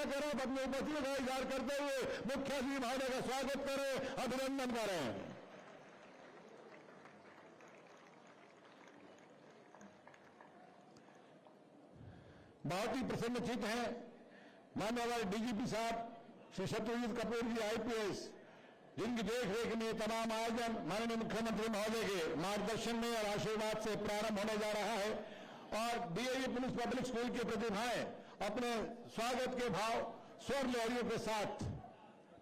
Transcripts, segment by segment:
तरफ अपनी उपस्थिति का इजहार करते हुए मुख्यमंत्री महोदय का स्वागत करें, अभिनंदन करें। बहुत ही प्रसन्नचित हैं माननीय डीजीपी साहब श्री शत्रुजीत कपूर जी आईपीएस, जिनकी देखरेख में तमाम आयोजन माननीय मुख्यमंत्री महोदय के मार्गदर्शन में और आशीर्वाद से प्रारंभ होने जा रहा है। और डीएवी पुलिस पब्लिक स्कूल की प्रतिभाएं अपने स्वागत के भाव स्वर लहरियों के साथ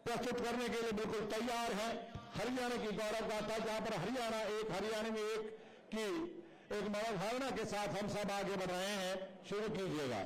प्रस्तुत करने के लिए बिल्कुल तैयार हैं। हरियाणा की गौरव गाथा, जहां पर हरियाणा में एक की एक मनोभावना के साथ हम सब आगे बढ़ रहे हैं, शुरू कीजिएगा।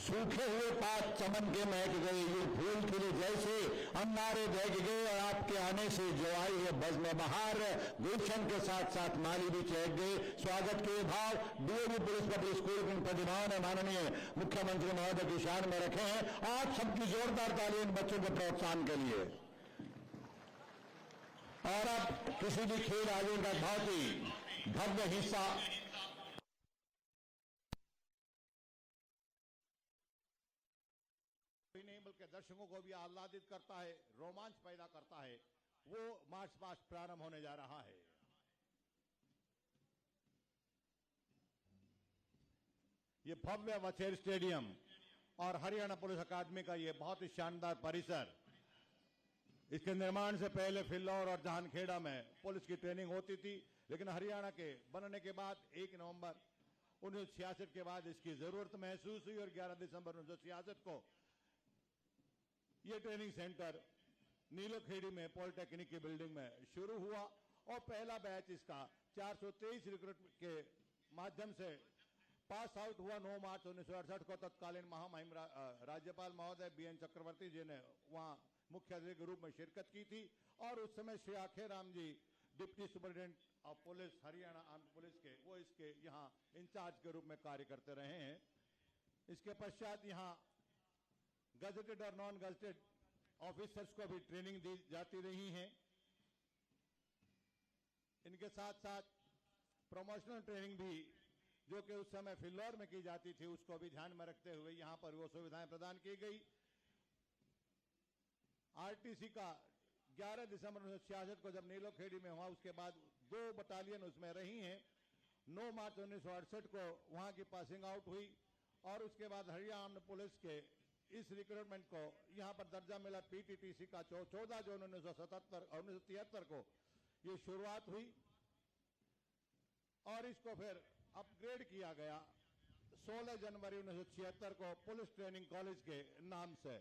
सूखे हुए पात चमन के महक गए, ये फूल खिले जैसे अंगारे जग गए, और आपके आने से जो आई है बज़्म बहार, गुलशन के साथ साथ माली भी चहक गए। स्वागत के भाव डीएवी पुलिस पब्लिक स्कूल की प्रतिभाओं ने माननीय मुख्यमंत्री महोदय की शान में रखे हैं। आप सबकी जोरदार ताली इन बच्चों के प्रोत्साहन के लिए। और अब किसी भी खेल आयोजन का बहुत ही भव्य हिस्सा नहीं बल्कि दर्शकों को भी आह्लादित करता है, रोमांच पैदा करता है, वो मार्च पास्ट प्रारंभ होने जा रहा है। ये भव्य वछेर स्टेडियम और हरियाणा पुलिस अकादमी का ये बहुत ही शानदार परिसर, इसके निर्माण से पहले फिल्लौर और जहानखेड़ा में पुलिस की ट्रेनिंग होती थी, लेकिन हरियाणा के बनने के बाद 1 नवंबर 1966 के बाद इसकी जरूरत महसूस हुई और 11 दिसंबर 1966 को ये ट्रेनिंग सेंटर नीलोखेड़ी में पॉलिटेक्निक की बिल्डिंग में शुरू हुआ और पहला बैच इसका 423 रिक्रूट के माध्यम से पास आउट हुआ 9 मार्च 1968 को। तत्कालीन महामहिम राज्यपाल महोदय BN चक्रवर्ती जी ने वहां मुख्य अतिथि के रूप में शिरकत की थी और उस समय Shri Akheram ji deputy superintendent of police Haryana armed police के वो इसके यहाँ इंचार्ज के रूप में कार्य करते रहे हैं। इसके पश्चात यहाँ गजेटेड और नॉन गजेटेड ऑफिसर्स को भी ट्रेनिंग दी जाती रही है। इनके साथ साथ प्रमोशनल ट्रेनिंग भी जो कि उस समय फिल्लौर में की जाती थी उसको भी ध्यान में रखते हुए यहां पर वो सुविधाएं प्रदान की गई। आरटीसी का 11 दिसंबर 1966 को जब नीलोखेड़ी में हुआ उसके बाद 2 बटालियन उसमें रही हैं। 9 मार्च 1968 को वहां की पासिंग आउट हुई और उसके बाद हरियाणा पुलिस के इस रिक्रूटमेंट को यहां पर दर्जा मिला। PTTC का 14 जून 1973 को ये शुरुआत हुई और इसको फिर अपग्रेड किया गया 16 जनवरी 1976 को पुलिस ट्रेनिंग कॉलेज के नाम से।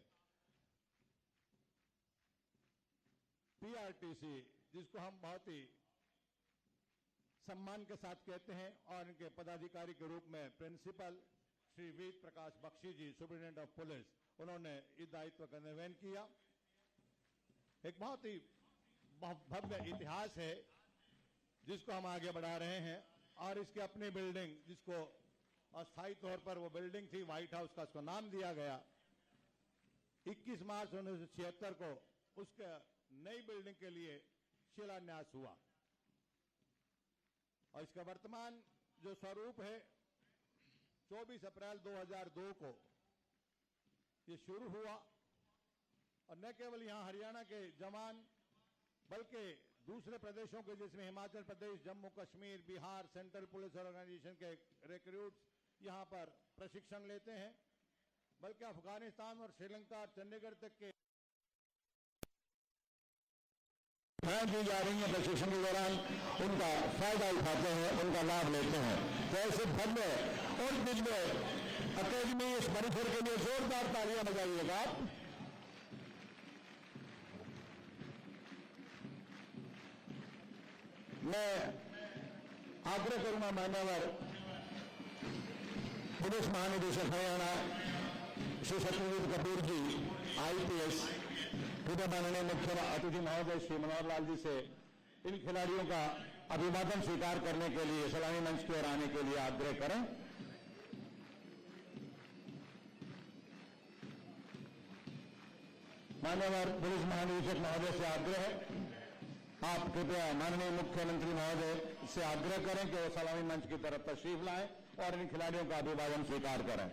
PRTC जिसको हम बहुत ही सम्मान के साथ कहते हैं और इनके पदाधिकारी के रूप में principal Shri Ved Prakash Bakshi ji superintendent of police उन्होंने इस दायित्व का निर्वहन किया। एक बहुत ही भव्य इतिहास है जिसको हम आगे बढ़ा रहे हैं और इसके अपनी बिल्डिंग जिसको अस्थायी तौर पर वो बिल्डिंग थी व्हाइट हाउस का उसको नाम दिया गया। 21 मार्च 1976 को उसके नई बिल्डिंग के लिए शिलान्यास हुआ और इसका वर्तमान जो स्वरूप है 24 अप्रैल 2002 को ये शुरू हुआ और न केवल यहां हरियाणा के जवान बल्कि दूसरे प्रदेशों के जिसमें Himachal Pradesh, Jammu Kashmir, Bihar, central police organisation के रिक्रूट्स यहां पर प्रशिक्षण लेते हैं, बल्कि अफगानिस्तान और श्रीलंका और चंडीगढ़ तक के दी जा रही है प्रशिक्षण के दौरान उनका फायदा उठाते हैं, उनका लाभ लेते हैं। तो ऐसे भव्य और दिव्य अकेडमी इस परिसर के लिए जोरदार तालियां बजाइएगा आप। मैं आग्रह करूंगा मान्यवर पुलिस महानिदेशक हरियाणा श्री सत्यजीत कपूर जी IPS, पूरे माननीय मुख्य अतिथि महोदय श्री मनोहर लाल जी से इन खिलाड़ियों का अभिवादन स्वीकार करने के लिए सलामी मंच की ओर आने के लिए आग्रह करें। मान्यवर पुलिस महानिदेशक महोदय से आग्रह है, आप कृपया माननीय मुख्यमंत्री महोदय से आग्रह करें कि वो सलामी मंच की तरफ तशरीफ लाएं और इन खिलाड़ियों का अभिवादन स्वीकार करें।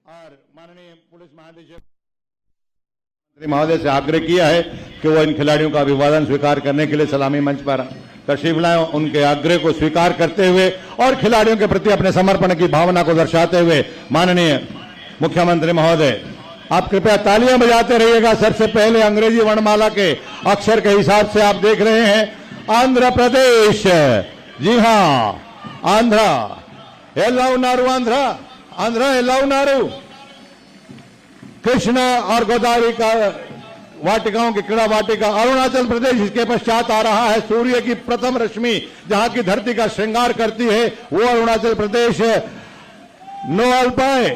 और माननीय पुलिस महानिदेशक महोदय से आग्रह किया है कि वो इन खिलाड़ियों का अभिवादन स्वीकार करने के लिए सलामी मंच पर तशरीफ लाएं। उनके आग्रह को स्वीकार करते हुए और खिलाड़ियों के प्रति अपने समर्पण की भावना को दर्शाते हुए माननीय मुख्यमंत्री महोदय आप कृपया तालियां बजाते रहिएगा। सबसे पहले अंग्रेजी वर्णमाला के अक्षर के हिसाब से आप देख रहे हैं आंध्र प्रदेश, जी हां आंध्रा, एल्लाउनारू आंध्रा, आंध्रा एल्लाउनारू, कृष्णा और गोदावरी का वाटिकाओं की क्रीड़ा वाटिका अरुणाचल प्रदेश। इसके पश्चात आ रहा है सूर्य की प्रथम रश्मि जहां की धरती का श्रृंगार करती है वो अरुणाचल प्रदेश नोअल्पाए।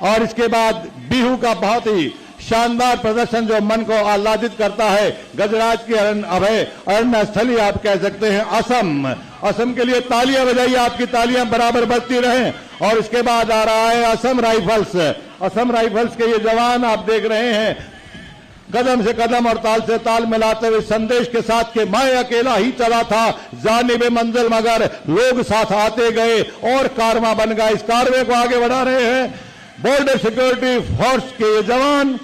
और इसके बाद बिहू का बहुत ही शानदार प्रदर्शन जो मन को आह्लादित करता है, गजराज की अरण्य स्थली आप कह सकते हैं असम। असम के लिए तालियां बजाइए, आपकी तालियां बराबर बजती रहें। और इसके बाद आ रहा है असम राइफल्स। असम राइफल्स के ये जवान आप देख रहे हैं कदम से कदम और ताल से ताल मिलाते हुए संदेश के साथ के मैं अकेला ही चला था जानिबे मंजिल मगर लोग साथ आते गए और कारवां बन गया। इस कारवे को आगे बढ़ा रहे हैं बॉर्डर सिक्योरिटी फोर्स के ये जवान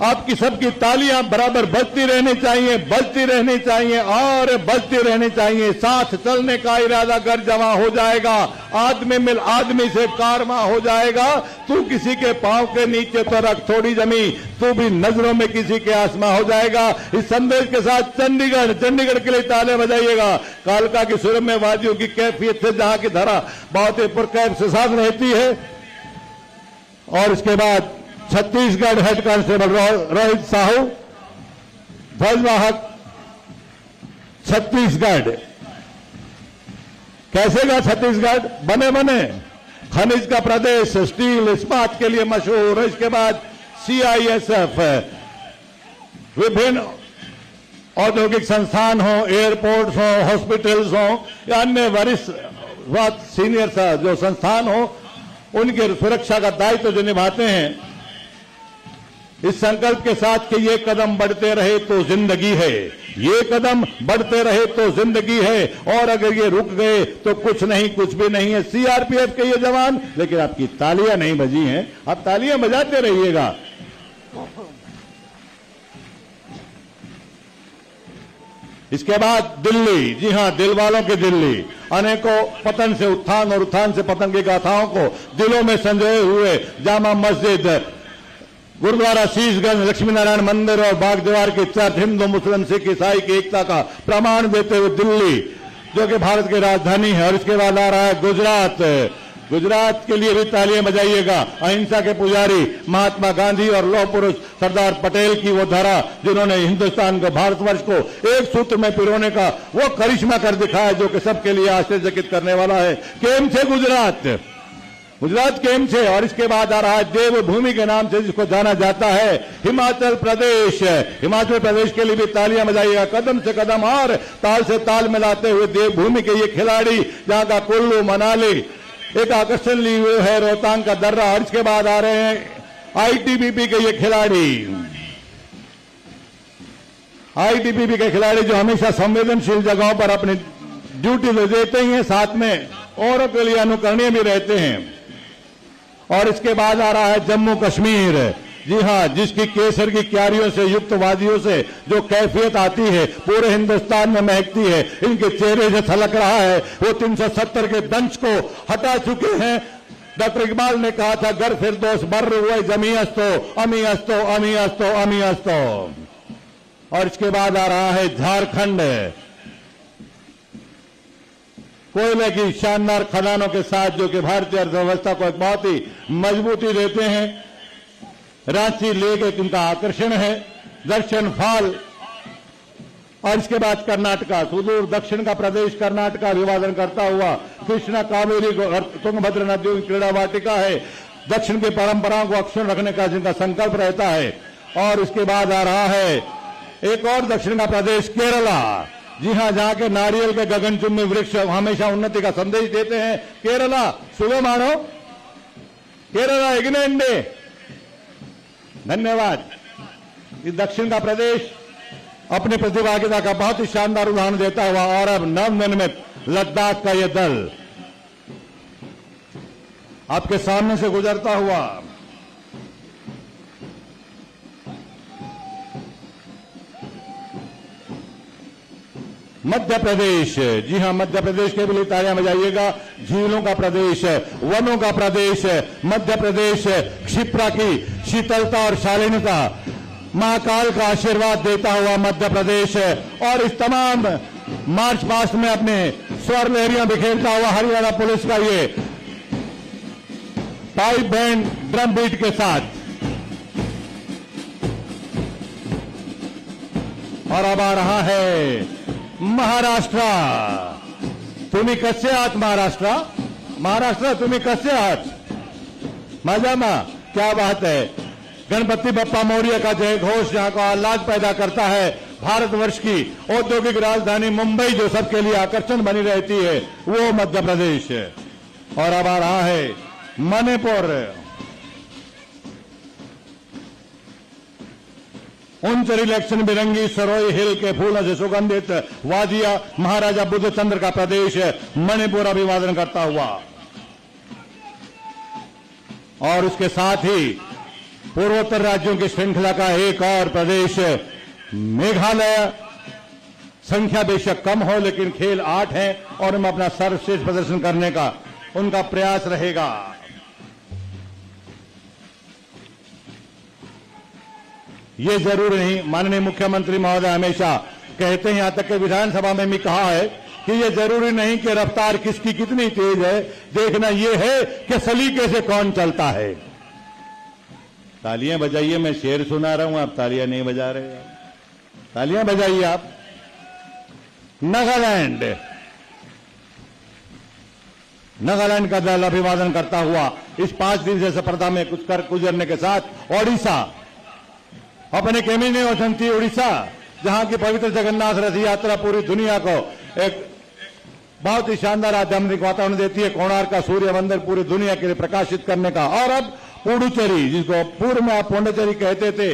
आपकी सबकी तालियां बराबर बजती रहनी चाहिए, बजती रहनी चाहिए और बजती रहनी चाहिए। साथ चलने का इरादा कर जमा हो जाएगा, आदमी मिल आदमी से कारवा हो जाएगा। तू किसी के पांव के नीचे तो रख थोड़ी जमी, तू भी नजरों में किसी के आसमां हो जाएगा। इस संदेश के साथ चंडीगढ़ के लिए ताले बजाइएगा। कालका की सुर में वादियों की कैफियत से जहां की धारा बहुत ही पुरकैफ से साथ रहती है। और इसके बाद छत्तीसगढ़ हेड कांस्टेबल रोहित साहू, ध्वजवाहक छत्तीसगढ़। कैसे का छत्तीसगढ़? बने खनिज का प्रदेश, स्टील इस्पात के लिए मशहूर। इसके बाद CISF, विभिन्न औद्योगिक संस्थान हो, एयरपोर्ट्स हो, हॉस्पिटल्स हो या अन्य वरिष्ठ सीनियर जो संस्थान हो, उनकी सुरक्षा का दायित्व जो निभाते हैं, इस संकल्प के साथ कि ये कदम बढ़ते रहे तो जिंदगी है, ये कदम बढ़ते रहे तो जिंदगी है, और अगर ये रुक गए तो कुछ नहीं, कुछ भी नहीं है। CRPF के ये जवान, लेकिन आपकी तालियां नहीं बजी हैं, आप तालियां बजाते रहिएगा। इसके बाद दिल्ली, जी हां, दिल वालों की दिल्ली, अनेकों पतन से उत्थान और उत्थान से पतन की गाथाओं को दिलों में संजोए हुए जामा मस्जिद, गुरुद्वारा शीशगंज, लक्ष्मी नारायण मंदिर और बाग दीवार की चर्च, हिंदू मुस्लिम सिख ईसाई की एकता का प्रमाण देते हुए दिल्ली, जो कि भारत की राजधानी है। और इसके बाद आ रहा है गुजरात के लिए भी तालियां बजाइएगा। अहिंसा के पुजारी महात्मा गांधी और लौह पुरुष सरदार पटेल की वो धारा, जिन्होंने हिंदुस्तान को, भारतवर्ष को एक सूत्र में पिरोने का वो करिश्मा कर दिखाया, जो कि सबके लिए आश्चर्यचकित करने वाला है। केम छे गुजरात केम छे। और इसके बाद आ रहा है देवभूमि के नाम से जिसको जाना जाता है, हिमाचल प्रदेश। हिमाचल प्रदेश के लिए भी तालियां बजाइएगा, कदम से कदम और ताल से ताल मिलाते हुए देवभूमि के ये खिलाड़ी, जहां का कुल्लू मनाली एक आकर्षण लिए हुए है, रोहतांग का दर्रा। और इसके बाद आ रहे हैं ITBP के ये खिलाड़ी, ITBP के खिलाड़ी जो हमेशा संवेदनशील जगहों पर अपनी ड्यूटी तो देते ही हैं, साथ में औरों के लिए अनुकरणीय भी रहते हैं। और इसके बाद आ रहा है जम्मू कश्मीर, जी हां, जिसकी केसर की क्यारियों से युक्त वादियों से जो कैफियत आती है, पूरे हिंदुस्तान में महकती है। इनके चेहरे से छलक रहा है, वो 370 के दंश को हटा चुके हैं। डॉक्टर इकबाल ने कहा था, घर फिर दोस्त बर्र हुए जमी अस्तो अमी अस्तो अमी अस्तो अमी अस्तो। और इसके बाद आ रहा है झारखंड, कोयले की शानदार खदानों के साथ, जो कि भारतीय अर्थव्यवस्था को एक बहुत ही मजबूती देते हैं। रांची लेक एक उनका आकर्षण है, दर्शन फॉल। और इसके बाद कर्नाटका, सुदूर दक्षिण का प्रदेश कर्नाटका अभिवादन करता हुआ कृष्णा कावेरी तुंगभद्र नदियों की क्रीड़ा वाटिका है, दक्षिण की परंपराओं को अक्षुण्ण रखने का जिनका संकल्प रहता है। और इसके बाद आ रहा है एक और दक्षिण का प्रदेश केरला, जी हां, जहां के नारियल के गगनचुंबी वृक्ष हमेशा उन्नति का संदेश देते हैं। केरला सुबह मानो, केरला इग्नेंडे, धन्यवाद। इस दक्षिण का प्रदेश अपनी प्रतिभागिता का बहुत ही शानदार उदाहरण देता हुआ, और अब नवनिर्मित लद्दाख का यह दल आपके सामने से गुजरता हुआ मध्य प्रदेश, जी हां, मध्य प्रदेश के लिए तालियां बजाइएगा। झीलों का प्रदेश, वनों का प्रदेश मध्य प्रदेश, क्षिप्रा की शीतलता और शालीनता, महाकाल का आशीर्वाद देता हुआ मध्य प्रदेश। और इस तमाम मार्च पास्ट में अपने स्वर लहरियां बिखेरता हुआ हरियाणा पुलिस का ये पाइप बैंड ड्रम बीट के साथ। और अब आ रहा है महाराष्ट्र। तुम्ही कसे आहात महाराष्ट्र तुम्ही कसे आहात? मजामा, क्या बात है। गणपति बप्पा मौर्य का जय घोष जहां को आह्लाद पैदा करता है। भारतवर्ष की औद्योगिक राजधानी मुंबई जो सबके लिए आकर्षण बनी रहती है, वो मध्य प्रदेश है। और अब आ रहा है मणिपुर। उन रिलेक्शन बिरंगी सरोई हिल के फूलों से सुगंधित वादिया महाराजा बुद्धचंद्र का प्रदेश मणिपुर अभिवादन करता हुआ। और उसके साथ ही पूर्वोत्तर राज्यों की श्रृंखला का एक और प्रदेश मेघालय। संख्या बेशक कम हो लेकिन खेल 8 है और हम अपना सर्वश्रेष्ठ प्रदर्शन करने का उनका प्रयास रहेगा। ये जरूर नहीं, माननीय मुख्यमंत्री महोदय हमेशा कहते हैं, यहां तक कि विधानसभा में भी कहा है कि ये जरूरी नहीं कि रफ्तार किसकी कितनी तेज है, देखना ये है कि सलीके से कौन चलता है। तालियां बजाइए, मैं शेर सुना रहा हूं, आप तालियां नहीं बजा रहे। तालियां बजाइए आप। नागालैंड का दल अभिवादन करता हुआ इस 5 दिवसीय स्पर्धा में कुछ कर गुजरने के साथ ओडिशा अपने केमिनी वसंती उड़ीसा, जहां की पवित्र जगन्नाथ रथ यात्रा पूरी दुनिया को एक बहुत ही शानदार आध्यात्मिक वातावरण देती है। कोणार्क का सूर्य मंदिर पूरी दुनिया के लिए प्रकाशित करने का। और अब पुडुचेरी, जिसको पूर्व में आप पोंडिचेरी कहते थे,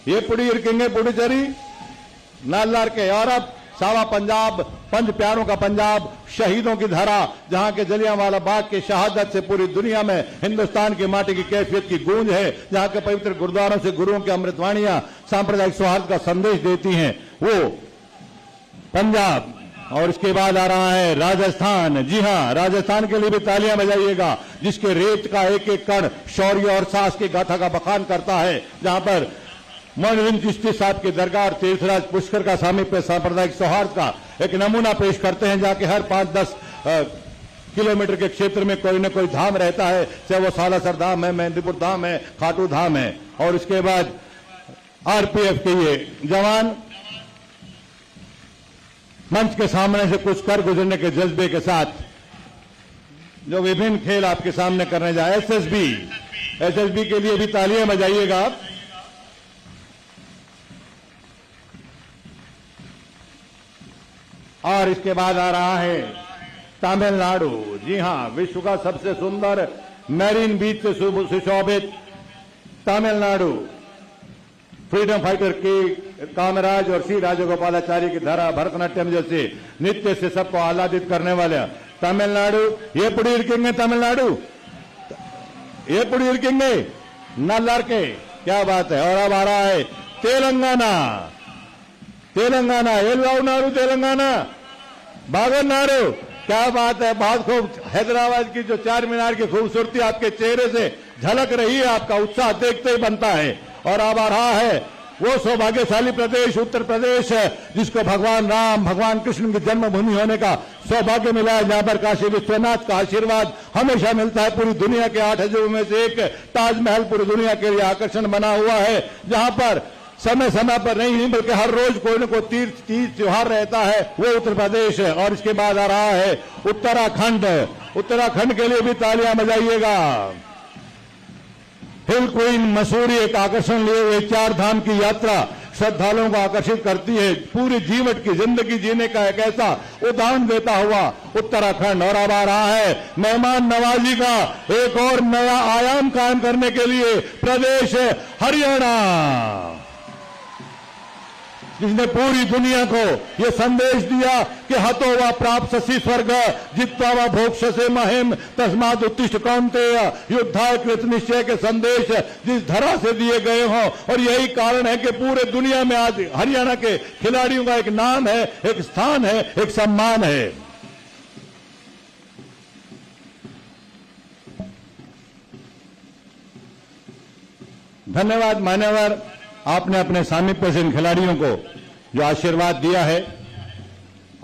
ये पुड़ी इरकेंगे पुडुचेरी नालार के। और अब सावा पंजाब, पंज प्यारों का पंजाब, शहीदों की धरा, जहां के जलियांवाला बाग की शहादत से पूरी दुनिया में हिंदुस्तान की माटी की कैफियत की गूंज है, जहां के पवित्र गुरुद्वारों से गुरुओं की अमृतवाणियां सांप्रदायिक सौहार्द का संदेश देती हैं, वो पंजाब। और इसके बाद आ रहा है राजस्थान। जी हां, राजस्थान के लिए भी तालियां बजाइएगा, जिसके रेत का एक एक कण शौर्य और साहस की गाथा का बखान करता है, जहां पर मोइनुद्दीन चिश्ती साहब की दरगाह तीर्थराज पुष्कर का सामीप्य सांप्रदायिक सौहार्द का एक नमूना पेश करते हैं, जहां के हर 5-10 किलोमीटर के क्षेत्र में कोई न कोई धाम रहता है, चाहे वो सालासर धाम है, मेहंदीपुर धाम है, खाटू धाम है। और इसके बाद आरपीएफ के ये जवान मंच के सामने से कुछ कर गुजरने के जज्बे के साथ जो विभिन्न खेल आपके सामने करने जाए। एसएसबी के लिए भी तालियां बजाइएगा आप। और इसके बाद आ रहा है तमिलनाडु। जी हां, विश्व का सबसे सुंदर मैरीन बीच से सुशोभित तमिलनाडु। फ्रीडम फाइटर के कामराज और सी राजगोपालाचारी की धारा, भरतनाट्यम जैसे नृत्य से सबको आह्लादित करने वाले तमिलनाडु। ये पुड़ी इरकेंगे तमिलनाडु, ये पुड़ी इरकेंगे नल्लार के, क्या बात है। और अब आ रहा है तेलंगाना। एलवाउनाडु तेलंगाना, बागनाडु, क्या बात है। बहुत खूब। हैदराबाद की जो 4 मीनार की खूबसूरती आपके चेहरे से झलक रही है, आपका उत्साह देखते ही बनता है। और अब आ रहा है वो सौभाग्यशाली प्रदेश उत्तर प्रदेश, जिसको भगवान राम, भगवान कृष्ण की जन्मभूमि होने का सौभाग्य मिला है, जहां पर काशी विश्वनाथ का आशीर्वाद हमेशा मिलता है। पूरी दुनिया के 8 अजूबों में से एक ताजमहल पूरी दुनिया के लिए आकर्षण बना हुआ है, जहां पर समय समय पर नहीं बल्कि हर रोज कोई न कोई तीर्थ त्योहार रहता है, वो उत्तर प्रदेश है। और इसके बाद आ रहा है उत्तराखंड। उत्तराखंड के लिए भी तालियां बजाइएगा। हिल क्वीन मसूरी एक आकर्षण लिए हुए 4 धाम की यात्रा श्रद्धालुओं को आकर्षित करती है। पूरी जीवन की जिंदगी जीने का एक ऐसा उदाहरण देता हुआ उत्तराखंड। और अब आ रहा है मेहमान नवाजी का एक और नया आयाम कायम करने के लिए प्रदेश हरियाणा, जिसने पूरी दुनिया को यह संदेश दिया कि हतो वा प्राप्त ससी स्वर्ग जित्वा वा भोक्ष्यसे महिम तस्माद उत्तिष्ठ कौन्तेय, युद्धाय कृत निश्चय के संदेश जिस धरा से दिए गए हों। और यही कारण है कि पूरे दुनिया में आज हरियाणा के खिलाड़ियों का एक नाम है, एक स्थान है, एक सम्मान है। धन्यवाद मान्यवर, आपने अपने सामीप्य से इन खिलाड़ियों को जो आशीर्वाद दिया है।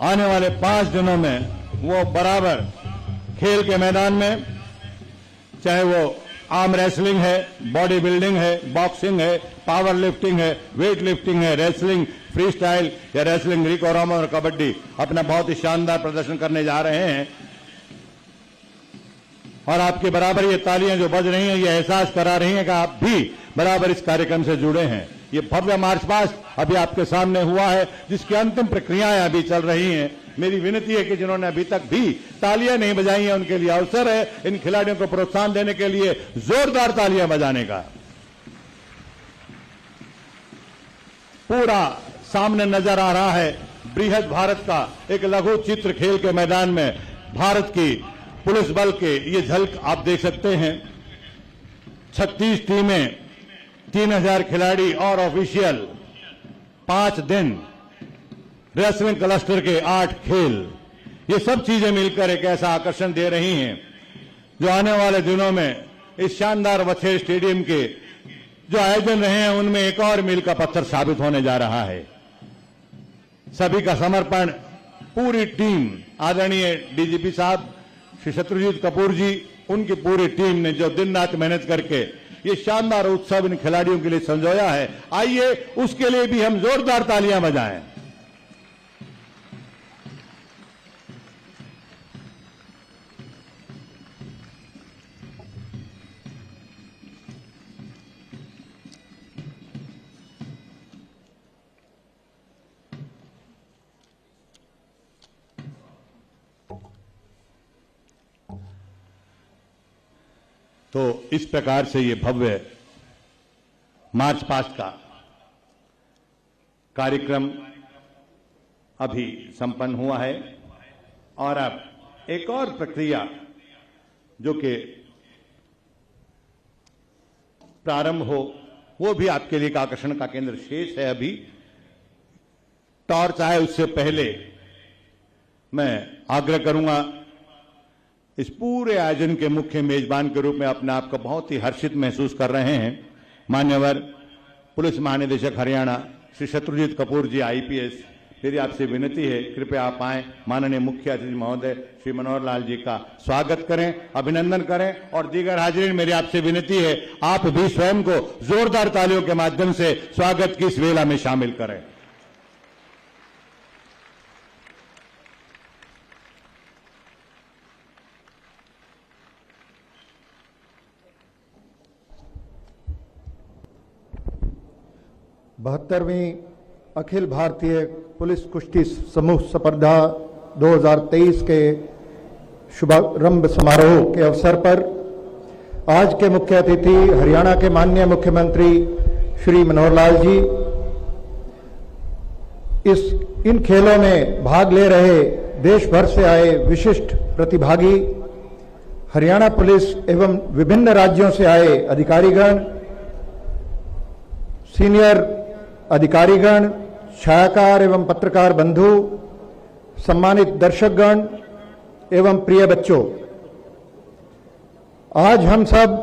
आने वाले 5 दिनों में वो बराबर खेल के मैदान में, चाहे वो आर्म रेसलिंग है, बॉडी बिल्डिंग है, बॉक्सिंग है, पावर लिफ्टिंग है, वेट लिफ्टिंग है, रेसलिंग फ्री स्टाइल या रेसलिंग ग्रीको रोमन और कबड्डी, अपना बहुत ही शानदार प्रदर्शन करने जा रहे हैं। और आपके बराबर ये तालियां जो बज रही हैं, ये एहसास करा रही हैं कि आप भी बराबर इस कार्यक्रम से जुड़े हैं। ये भव्य मार्च पास्ट अभी आपके सामने हुआ है, जिसकी अंतिम प्रक्रियाएं अभी चल रही हैं। मेरी विनती है कि जिन्होंने अभी तक भी तालियां नहीं बजाई हैं, उनके लिए अवसर है इन खिलाड़ियों को प्रोत्साहन देने के लिए जोरदार तालियां बजाने का। पूरा सामने नजर आ रहा है बृहद भारत का एक लघु चित्र खेल के मैदान में। भारत की पुलिस बल के ये झलक आप देख सकते हैं। 36 टीमें, 3000 खिलाड़ी और ऑफिशियल, 5 दिन, रेसलिंग क्लस्टर के 8 खेल, ये सब चीजें मिलकर एक ऐसा आकर्षण दे रही हैं जो आने वाले दिनों में इस शानदार वछेर स्टेडियम के जो आयोजन रहे हैं उनमें एक और मील का पत्थर साबित होने जा रहा है। सभी का समर्पण, पूरी टीम, आदरणीय डीजीपी साहब श्री शत्रुजीत कपूर जी, उनकी पूरी टीम ने जो दिन रात मेहनत करके ये शानदार उत्सव इन खिलाड़ियों के लिए संजोया है, आइए उसके लिए भी हम जोरदार तालियां बजाएं। तो इस प्रकार से ये भव्य मार्च पास्ट का कार्यक्रम अभी संपन्न हुआ है और अब एक और प्रक्रिया जो कि प्रारंभ हो, वो भी आपके लिए एक आकर्षण का केंद्र शेष है। अभी टॉर्च आए उससे पहले मैं आग्रह करूंगा, इस पूरे आयोजन के मुख्य मेजबान के रूप में अपने आप को बहुत ही हर्षित महसूस कर रहे हैं मान्यवर पुलिस महानिदेशक हरियाणा श्री शत्रुजीत कपूर जी आईपीएस। मेरी आपसे विनती है, कृपया आप आए, माननीय मुख्य अतिथि महोदय श्री मनोहर लाल जी का स्वागत करें, अभिनंदन करें और दीगर हाजिरीन मेरी आपसे विनती है आप भी स्वयं को जोरदार तालियों के माध्यम से स्वागत की इस वेला में शामिल करें। बहत्तरवीं अखिल भारतीय पुलिस कुश्ती समूह स्पर्धा 2023 के शुभारंभ समारोह के अवसर पर आज के मुख्य अतिथि हरियाणा के माननीय मुख्यमंत्री श्री मनोहर लाल जी, इन खेलों में भाग ले रहे देश भर से आए विशिष्ट प्रतिभागी, हरियाणा पुलिस एवं विभिन्न राज्यों से आए अधिकारीगण, सीनियर अधिकारीगण, छायाकार एवं पत्रकार बंधु, सम्मानित दर्शकगण एवं प्रिय बच्चों, आज हम सब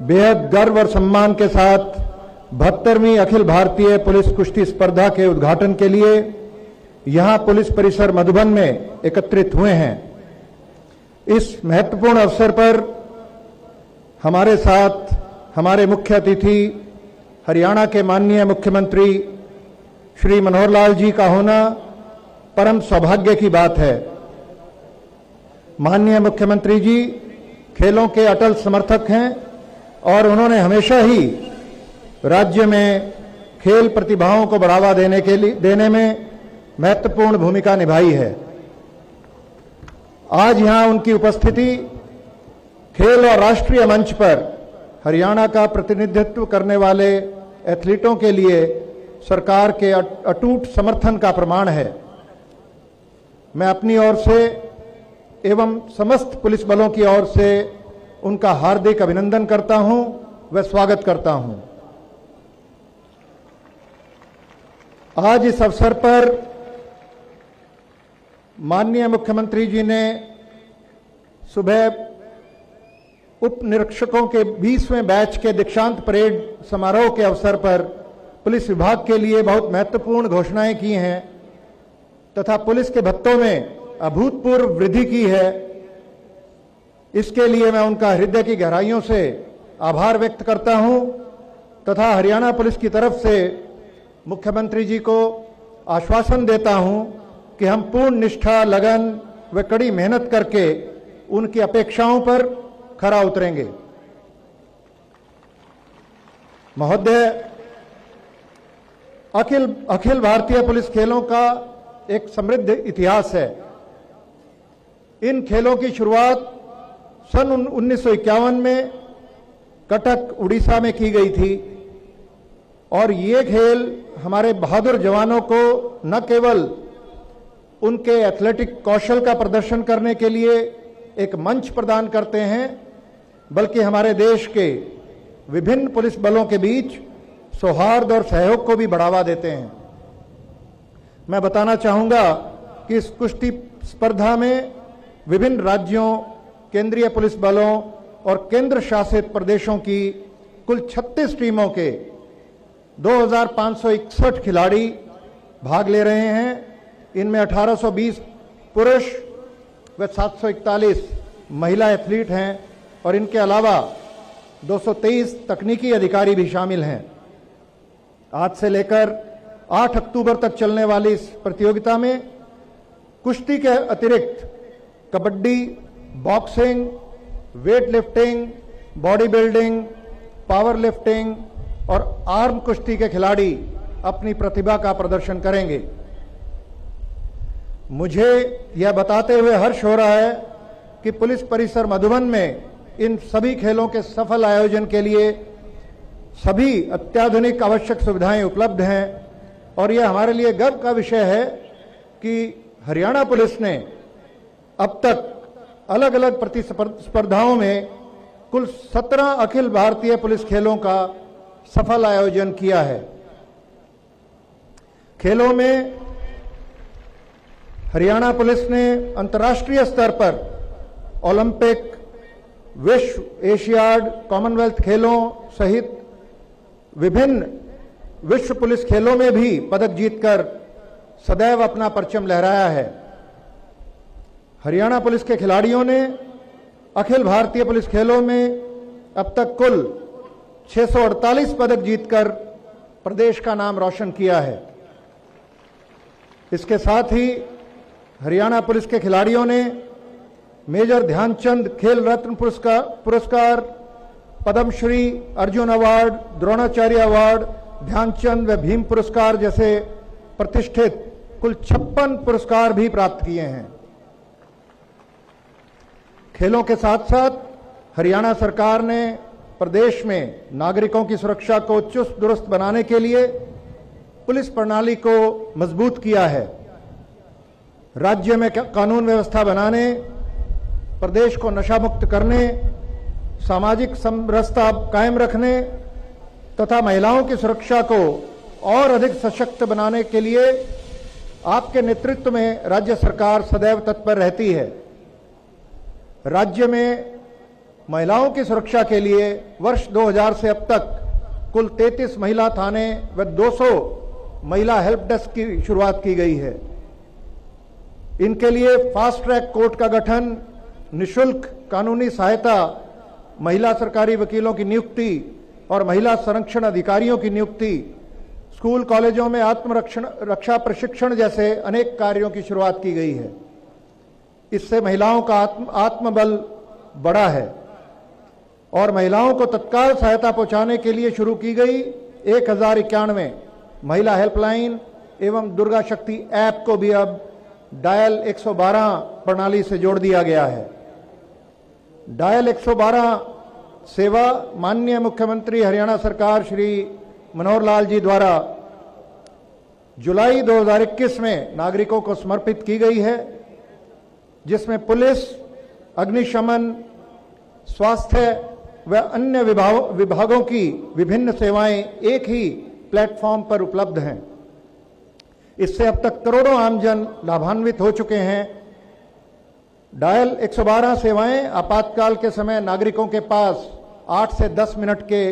बेहद गर्व और सम्मान के साथ 72वीं अखिल भारतीय पुलिस कुश्ती स्पर्धा के उद्घाटन के लिए यहां पुलिस परिसर मधुबन में एकत्रित हुए हैं। इस महत्वपूर्ण अवसर पर हमारे साथ हमारे मुख्य अतिथि हरियाणा के माननीय मुख्यमंत्री श्री मनोहर लाल जी का होना परम सौभाग्य की बात है। माननीय मुख्यमंत्री जी खेलों के अटल समर्थक हैं और उन्होंने हमेशा ही राज्य में खेल प्रतिभाओं को बढ़ावा देने में महत्वपूर्ण भूमिका निभाई है। आज यहां उनकी उपस्थिति खेल और राष्ट्रीय मंच पर हरियाणा का प्रतिनिधित्व करने वाले एथलीटों के लिए सरकार के अटूट समर्थन का प्रमाण है। मैं अपनी ओर से एवं समस्त पुलिस बलों की ओर से उनका हार्दिक अभिनंदन करता हूं व स्वागत करता हूं। आज इस अवसर पर माननीय मुख्यमंत्री जी ने सुबह उप निरीक्षकों के 20वें बैच के दीक्षांत परेड समारोह के अवसर पर पुलिस विभाग के लिए बहुत महत्वपूर्ण घोषणाएं की हैं तथा पुलिस के भत्तों में अभूतपूर्व वृद्धि की है। इसके लिए मैं उनका हृदय की गहराइयों से आभार व्यक्त करता हूं तथा हरियाणा पुलिस की तरफ से मुख्यमंत्री जी को आश्वासन देता हूं कि हम पूर्ण निष्ठा, लगन व कड़ी मेहनत करके उनकी अपेक्षाओं पर खरा उतरेंगे। महोदय, अखिल भारतीय पुलिस खेलों का एक समृद्ध इतिहास है। इन खेलों की शुरुआत सन 1951 में कटक, उड़ीसा में की गई थी और ये खेल हमारे बहादुर जवानों को न केवल उनके एथलेटिक कौशल का प्रदर्शन करने के लिए एक मंच प्रदान करते हैं, बल्कि हमारे देश के विभिन्न पुलिस बलों के बीच सौहार्द और सहयोग को भी बढ़ावा देते हैं। मैं बताना चाहूंगा कि इस कुश्ती स्पर्धा में विभिन्न राज्यों, केंद्रीय पुलिस बलों और केंद्र शासित प्रदेशों की कुल 36 टीमों के 2561 खिलाड़ी भाग ले रहे हैं। इनमें 1820 पुरुष व 741 महिला एथलीट हैं और इनके अलावा 223 तकनीकी अधिकारी भी शामिल हैं। आज से लेकर 8 अक्टूबर तक चलने वाली इस प्रतियोगिता में कुश्ती के अतिरिक्त kabaddi, boxing, weight lifting, body building, power lifting और आर्म कुश्ती के खिलाड़ी अपनी प्रतिभा का प्रदर्शन करेंगे। मुझे यह बताते हुए हर्ष हो रहा है कि पुलिस परिसर मधुबन में इन सभी खेलों के सफल आयोजन के लिए सभी अत्याधुनिक आवश्यक सुविधाएं उपलब्ध हैं और यह हमारे लिए गर्व का विषय है कि हरियाणा पुलिस ने अब तक अलग अलग प्रतिस्पर्धाओं में कुल 17 अखिल भारतीय पुलिस खेलों का सफल आयोजन किया है। खेलों में हरियाणा पुलिस ने अंतर्राष्ट्रीय स्तर पर ओलंपिक, विश्व, एशियाड, कॉमनवेल्थ खेलों सहित विभिन्न विश्व पुलिस खेलों में भी पदक जीतकर सदैव अपना परचम लहराया है। हरियाणा पुलिस के खिलाड़ियों ने अखिल भारतीय पुलिस खेलों में अब तक कुल 648 पदक जीतकर प्रदेश का नाम रोशन किया है। इसके साथ ही हरियाणा पुलिस के खिलाड़ियों ने मेजर ध्यानचंद खेल रत्न पुरस्कार, पद्मश्री, अर्जुन अवार्ड, द्रोणाचार्य अवार्ड, ध्यानचंद व भीम पुरस्कार जैसे प्रतिष्ठित कुल 56 पुरस्कार भी प्राप्त किए हैं। खेलों के साथ साथ हरियाणा सरकार ने प्रदेश में नागरिकों की सुरक्षा को चुस्त दुरुस्त बनाने के लिए पुलिस प्रणाली को मजबूत किया है। राज्य में कानून व्यवस्था बनाने, प्रदेश को नशा मुक्त करने, सामाजिक समरसता कायम रखने तथा महिलाओं की सुरक्षा को और अधिक सशक्त बनाने के लिए आपके नेतृत्व में राज्य सरकार सदैव तत्पर रहती है। राज्य में महिलाओं की सुरक्षा के लिए वर्ष 2000 से अब तक कुल 33 महिला थाने व 200 महिला हेल्प डेस्क की शुरुआत की गई है। इनके लिए फास्ट ट्रैक कोर्ट का गठन, निशुल्क कानूनी सहायता, महिला सरकारी वकीलों की नियुक्ति और महिला संरक्षण अधिकारियों की नियुक्ति, स्कूल कॉलेजों में रक्षा प्रशिक्षण जैसे अनेक कार्यों की शुरुआत की गई है। इससे महिलाओं का आत्मबल बढ़ा है और महिलाओं को तत्काल सहायता पहुंचाने के लिए शुरू की गई 1091 महिला हेल्पलाइन एवं दुर्गा शक्ति ऐप को भी अब डायल 112 प्रणाली से जोड़ दिया गया है। डायल 112 सेवा माननीय मुख्यमंत्री हरियाणा सरकार श्री मनोहर लाल जी द्वारा जुलाई 2021 में नागरिकों को समर्पित की गई है, जिसमें पुलिस, अग्निशमन, स्वास्थ्य व अन्य विभागों की विभिन्न सेवाएं एक ही प्लेटफॉर्म पर उपलब्ध हैं। इससे अब तक करोड़ों आमजन लाभान्वित हो चुके हैं। डायल 112 सेवाएं आपातकाल के समय नागरिकों के पास 8 से 10 मिनट के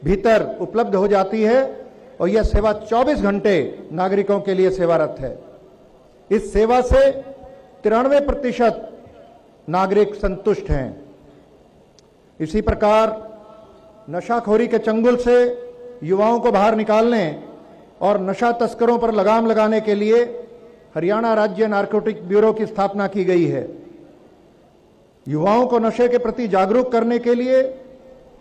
भीतर उपलब्ध हो जाती है और यह सेवा 24 घंटे नागरिकों के लिए सेवारत है। इस सेवा से 93% नागरिक संतुष्ट हैं। इसी प्रकार नशाखोरी के चंगुल से युवाओं को बाहर निकालने और नशा तस्करों पर लगाम लगाने के लिए हरियाणा राज्य नारकोटिक ब्यूरो की स्थापना की गई है। युवाओं को नशे के प्रति जागरूक करने के लिए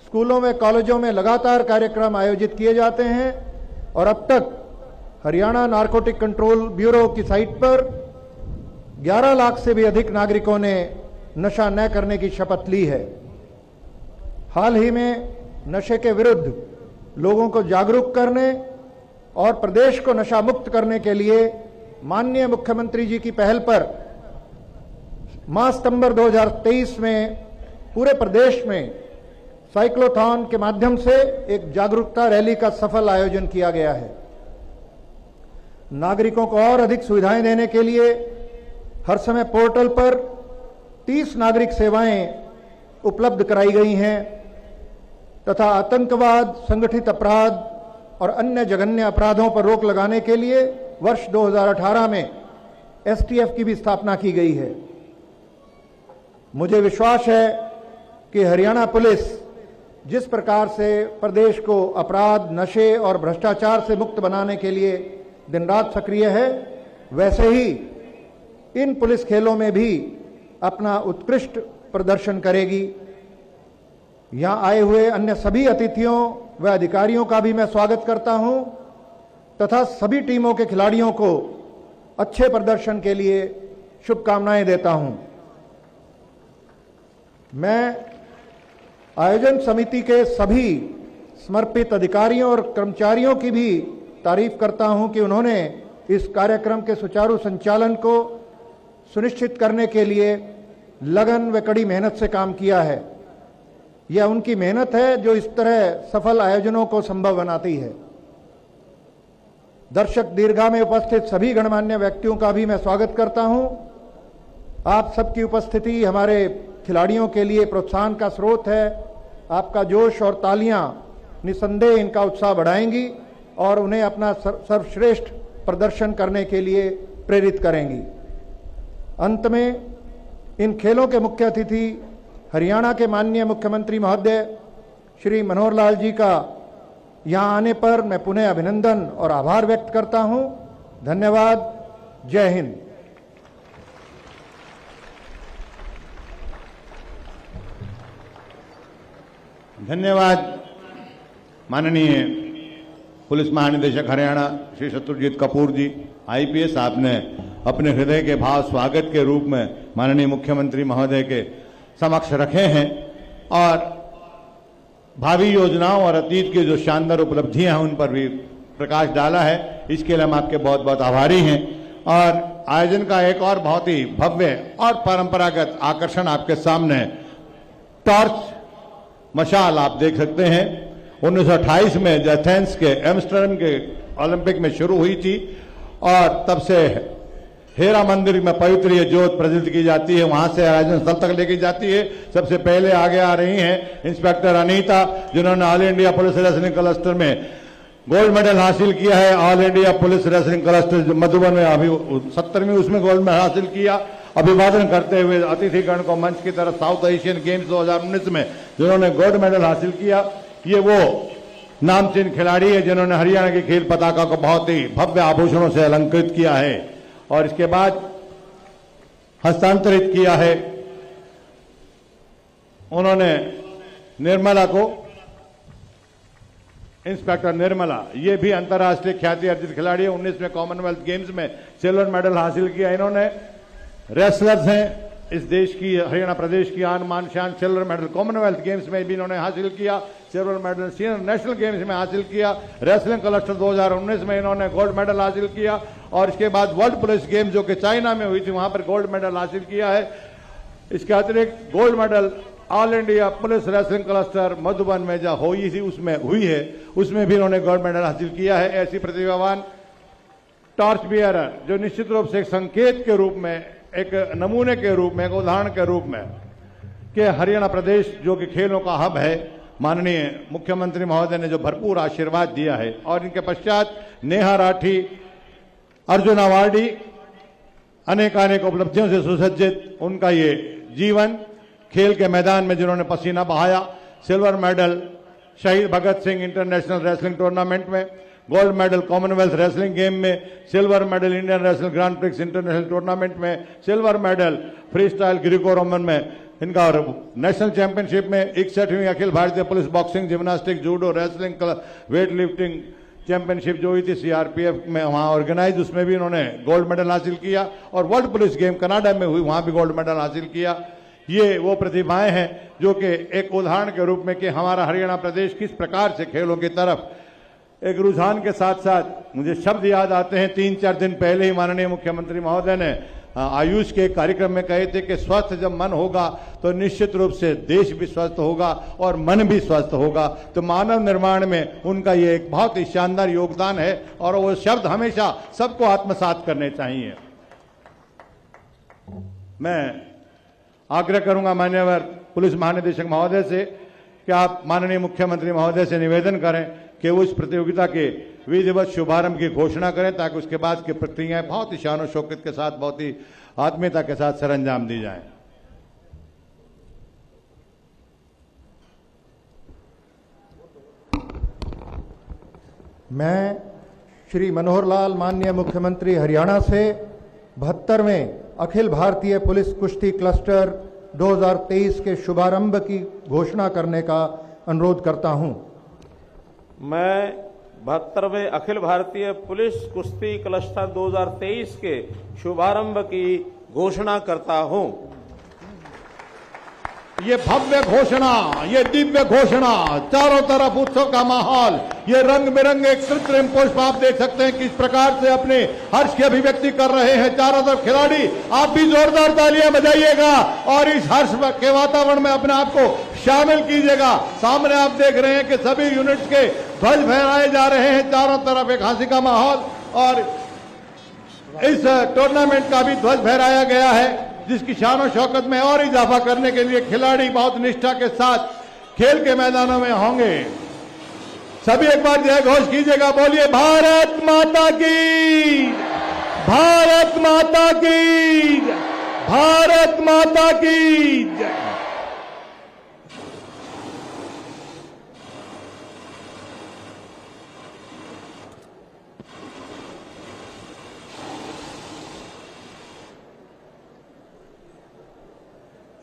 स्कूलों में, कॉलेजों में लगातार कार्यक्रम आयोजित किए जाते हैं और अब तक हरियाणा नारकोटिक कंट्रोल ब्यूरो की साइट पर 11 लाख से भी अधिक नागरिकों ने नशा न करने की शपथ ली है। हाल ही में नशे के विरुद्ध लोगों को जागरूक करने और प्रदेश को नशा मुक्त करने के लिए माननीय मुख्यमंत्री जी की पहल पर माह सितंबर 2023 में पूरे प्रदेश में साइक्लोथॉन के माध्यम से एक जागरूकता रैली का सफल आयोजन किया गया है। नागरिकों को और अधिक सुविधाएं देने के लिए हर समय पोर्टल पर 30 नागरिक सेवाएं उपलब्ध कराई गई हैं तथा आतंकवाद, संगठित अपराध और अन्य जघन्य अपराधों पर रोक लगाने के लिए वर्ष 2018 में एसटीएफ की भी स्थापना की गई है। मुझे विश्वास है कि हरियाणा पुलिस जिस प्रकार से प्रदेश को अपराध, नशे और भ्रष्टाचार से मुक्त बनाने के लिए दिन रात सक्रिय है, वैसे ही इन पुलिस खेलों में भी अपना उत्कृष्ट प्रदर्शन करेगी। यहां आए हुए अन्य सभी अतिथियों व अधिकारियों का भी मैं स्वागत करता हूं तथा सभी टीमों के खिलाड़ियों को अच्छे प्रदर्शन के लिए शुभकामनाएं देता हूं। मैं आयोजन समिति के सभी समर्पित अधिकारियों और कर्मचारियों की भी तारीफ करता हूं कि उन्होंने इस कार्यक्रम के सुचारू संचालन को सुनिश्चित करने के लिए लगन व कड़ी मेहनत से काम किया है। यह उनकी मेहनत है जो इस तरह सफल आयोजनों को संभव बनाती है। दर्शक दीर्घा में उपस्थित सभी गणमान्य व्यक्तियों का भी मैं स्वागत करता हूं। आप सबकी उपस्थिति हमारे खिलाड़ियों के लिए प्रोत्साहन का स्रोत है। आपका जोश और तालियां निसंदेह इनका उत्साह बढ़ाएंगी और उन्हें अपना सर्वश्रेष्ठ प्रदर्शन करने के लिए प्रेरित करेंगी। अंत में इन खेलों के मुख्य अतिथि हरियाणा के माननीय मुख्यमंत्री महोदय श्री मनोहर लाल जी का यहां आने पर मैं पुनः अभिनंदन और आभार व्यक्त करता हूं। धन्यवाद। जय हिंद। धन्यवाद। माननीय पुलिस महानिदेशक हरियाणा श्री शत्रुजीत कपूर जी, आईपीएस, आपने अपने हृदय के भाव स्वागत के रूप में माननीय मुख्यमंत्री महोदय के समक्ष रखे हैं और भावी योजनाओं और अतीत की जो शानदार उपलब्धियां हैं उन पर भी प्रकाश डाला है। इसके लिए हम आपके बहुत बहुत आभारी हैं। और आयोजन का एक और बहुत ही भव्य और परंपरागत आकर्षण आपके सामने, टॉर्च मशाल आप देख सकते हैं। 1928 में एथेंस के एम्स्टर्डम के ओलंपिक में शुरू हुई थी और तब से हेरा मंदिर में पवित्र ये ज्योत प्रज्वलित की जाती है, वहां से आयोजन स्थल तक लेके जाती है। सबसे पहले आगे आ रही हैं इंस्पेक्टर अनीता, जिन्होंने all India police wrestling cluster में गोल्ड मेडल हासिल किया है। All India police wrestling cluster Madhuban में अभी 70वीं उसमें गोल्ड मेडल हासिल किया। अभिवादन करते हुए अतिथिगण को मंच की तरफ साउथ एशियन गेम्स 2019 में जिन्होंने गोल्ड मेडल हासिल किया, ये वो नामचीन खिलाड़ी है जिन्होंने हरियाणा की खेल पताका को बहुत ही भव्य आभूषणों से अलंकृत किया है और इसके बाद हस्तांतरित किया है उन्होंने निर्मला को। इंस्पेक्टर निर्मला, ये भी अंतर्राष्ट्रीय ख्याति अर्जित खिलाड़ी है। 19 में कॉमनवेल्थ गेम्स में सिल्वर मेडल हासिल किया। इन्होंने रेसलर्स हैं इस देश की, हरियाणा प्रदेश की आन मान शान। सिल्वर मेडल कॉमनवेल्थ गेम्स में भी इन्होंने हासिल किया, silver medal senior national games में हासिल किया। रेसलिंग क्लस्टर 2019 में इन्होंने गोल्ड मेडल हासिल किया और इसके बाद वर्ल्ड पुलिस गेम्स जो कि चाइना में हुई थी वहां पर गोल्ड मेडल हासिल किया है। इसके अतिरिक्त gold medal all India police wrestling cluster Madhuban में जो हुई थी उसमें हुई है, उसमें भी इन्होंने गोल्ड मेडल हासिल किया है। ऐसी प्रतिभावान टॉर्च बियरर जो निश्चित रूप से एक संकेत के रूप में, एक नमूने के रूप में, एक उदाहरण के रूप में कि हरियाणा प्रदेश जो कि खेलों का हब है, माननीय मुख्यमंत्री महोदय ने जो भरपूर आशीर्वाद दिया है। और इनके पश्चात नेहा राठी, अर्जुन अवार्डी, अनेकानेक उपलब्धियों से सुसज्जित उनका ये जीवन, खेल के मैदान में जिन्होंने पसीना बहाया। Silver medal Shaheed Bhagat Singh international wrestling tournament में, gold medal commonwealth wrestling game में, silver medal Indian wrestling grand prix international tournament में, silver medal freestyle Greco Roman में इनका, और नेशनल चैंपियनशिप में 61वीं अखिल भारतीय police boxing, gymnastic, judo, wrestling, weightlifting championship जो हुई थी सीआरपीएफ में वहां ऑर्गेनाइज, उसमें भी इन्होंने गोल्ड मेडल हासिल किया। और वर्ल्ड पुलिस गेम कनाडा में हुई, वहां भी गोल्ड मेडल हासिल किया। ये वो प्रतिभाएं हैं जो कि एक उदाहरण के रूप में कि हमारा हरियाणा प्रदेश किस प्रकार से खेलों की तरफ एक रुझान के साथ साथ, मुझे शब्द याद आते हैं 3-4 दिन पहले ही माननीय मुख्यमंत्री महोदय ने आयुष के कार्यक्रम में कहे थे कि स्वस्थ जब मन होगा तो निश्चित रूप से देश भी स्वस्थ होगा और मन भी स्वस्थ होगा। तो मानव निर्माण में उनका ये एक बहुत ही शानदार योगदान है और वो शब्द हमेशा सबको आत्मसात करने चाहिए। मैं आग्रह करूंगा माननीय पुलिस महानिदेशक महोदय से कि आप माननीय मुख्यमंत्री महोदय से निवेदन करें कि उस प्रतियोगिता के विधिवत शुभारंभ की घोषणा करें ताकि उसके बाद की प्रक्रियाएं बहुत ही शान शौकत के साथ, बहुत ही आत्मीयता के साथ सरअंजाम दी जाएं। मैं श्री मनोहर लाल माननीय मुख्यमंत्री हरियाणा से 72वें अखिल भारतीय पुलिस कुश्ती क्लस्टर 2023 के शुभारंभ की घोषणा करने का अनुरोध करता हूं। मैं 72वें अखिल भारतीय पुलिस कुश्ती क्लस्टर 2023 के शुभारंभ की घोषणा करता हूं। ये भव्य घोषणा, ये दिव्य घोषणा, चारों तरफ उत्सव का माहौल, ये रंग बिरंगे कृत्रिम पुष्प आप देख सकते हैं किस प्रकार से अपने हर्ष की अभिव्यक्ति कर रहे हैं चारों तरफ खिलाड़ी। आप भी जोरदार तालियां बजाइएगा और इस हर्ष के वातावरण में अपने आप को शामिल कीजिएगा। सामने आप देख रहे हैं कि सभी यूनिट्स के ध्वज फहराए जा रहे हैं, चारों तरफ एक हंसी का माहौल और इस टूर्नामेंट का भी ध्वज फहराया गया है जिसकी शान और शौकत में और इजाफा करने के लिए खिलाड़ी बहुत निष्ठा के साथ खेल के मैदानों में होंगे। सभी एक बार जय घोष कीजिएगा, बोलिए भारत माता की, भारत माता की, भारत माता की जय।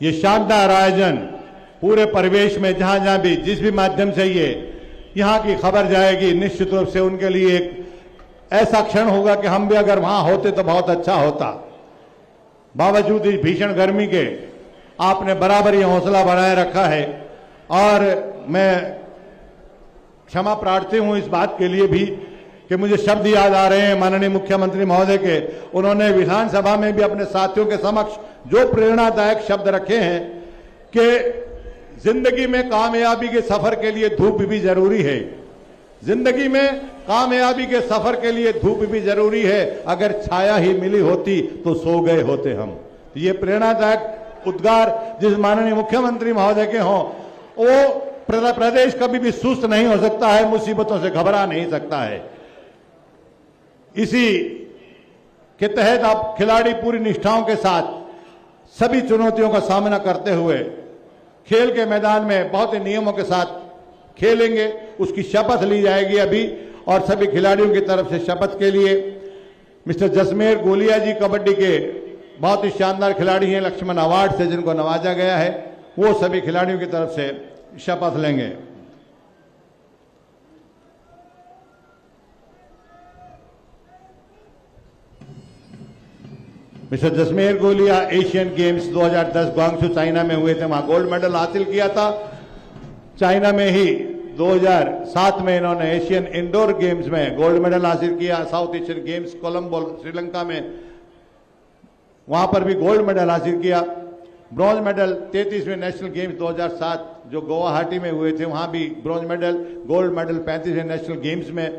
ये शानदार आयोजन पूरे परिवेश में जहां जहां भी जिस भी माध्यम से ये यहां की खबर जाएगी, निश्चित रूप से उनके लिए एक ऐसा क्षण होगा कि हम भी अगर वहां होते तो बहुत अच्छा होता। बावजूद इस भीषण गर्मी के आपने बराबर ये हौसला बनाए रखा है और मैं क्षमा प्रार्थी हूं इस बात के लिए भी कि मुझे शब्द याद आ रहे हैं माननीय मुख्यमंत्री महोदय के। उन्होंने विधानसभा में भी अपने साथियों के समक्ष जो प्रेरणादायक शब्द रखे हैं कि जिंदगी में कामयाबी के सफर के लिए धूप भी जरूरी है, जिंदगी में कामयाबी के सफर के लिए धूप भी जरूरी है, अगर छाया ही मिली होती तो सो गए होते हम। तो ये प्रेरणादायक उद्गार जिस माननीय मुख्यमंत्री महोदय के हों, वो प्रदेश कभी भी सुस्त नहीं हो सकता है, मुसीबतों से घबरा नहीं सकता है। इसी के तहत आप खिलाड़ी पूरी निष्ठाओं के साथ सभी चुनौतियों का सामना करते हुए खेल के मैदान में बहुत ही नियमों के साथ खेलेंगे। उसकी शपथ ली जाएगी अभी और सभी खिलाड़ियों की तरफ से शपथ के लिए मिस्टर जसमेर गोलिया जी कबड्डी के बहुत ही शानदार खिलाड़ी हैं, लक्ष्मण अवार्ड से जिनको नवाजा गया है, वो सभी खिलाड़ियों की तरफ से शपथ लेंगे। मिस्टर जसमेर गोलिया एशियन गेम्स 2010 ग्वांगझू चाइना में हुए थे, वहां गोल्ड मेडल हासिल किया था। चाइना में ही 2007 में इन्होंने एशियन इंडोर गेम्स में गोल्ड मेडल हासिल किया। South Asian games Colombo Sri में, वहां पर भी गोल्ड मेडल हासिल किया। ब्रॉन्ज मेडल 33वें नेशनल गेम्स 2007 जो गुवाहाटी में हुए थे, वहां भी ब्रॉन्ज मेडल, गोल्ड मेडल 35वें नेशनल गेम्स में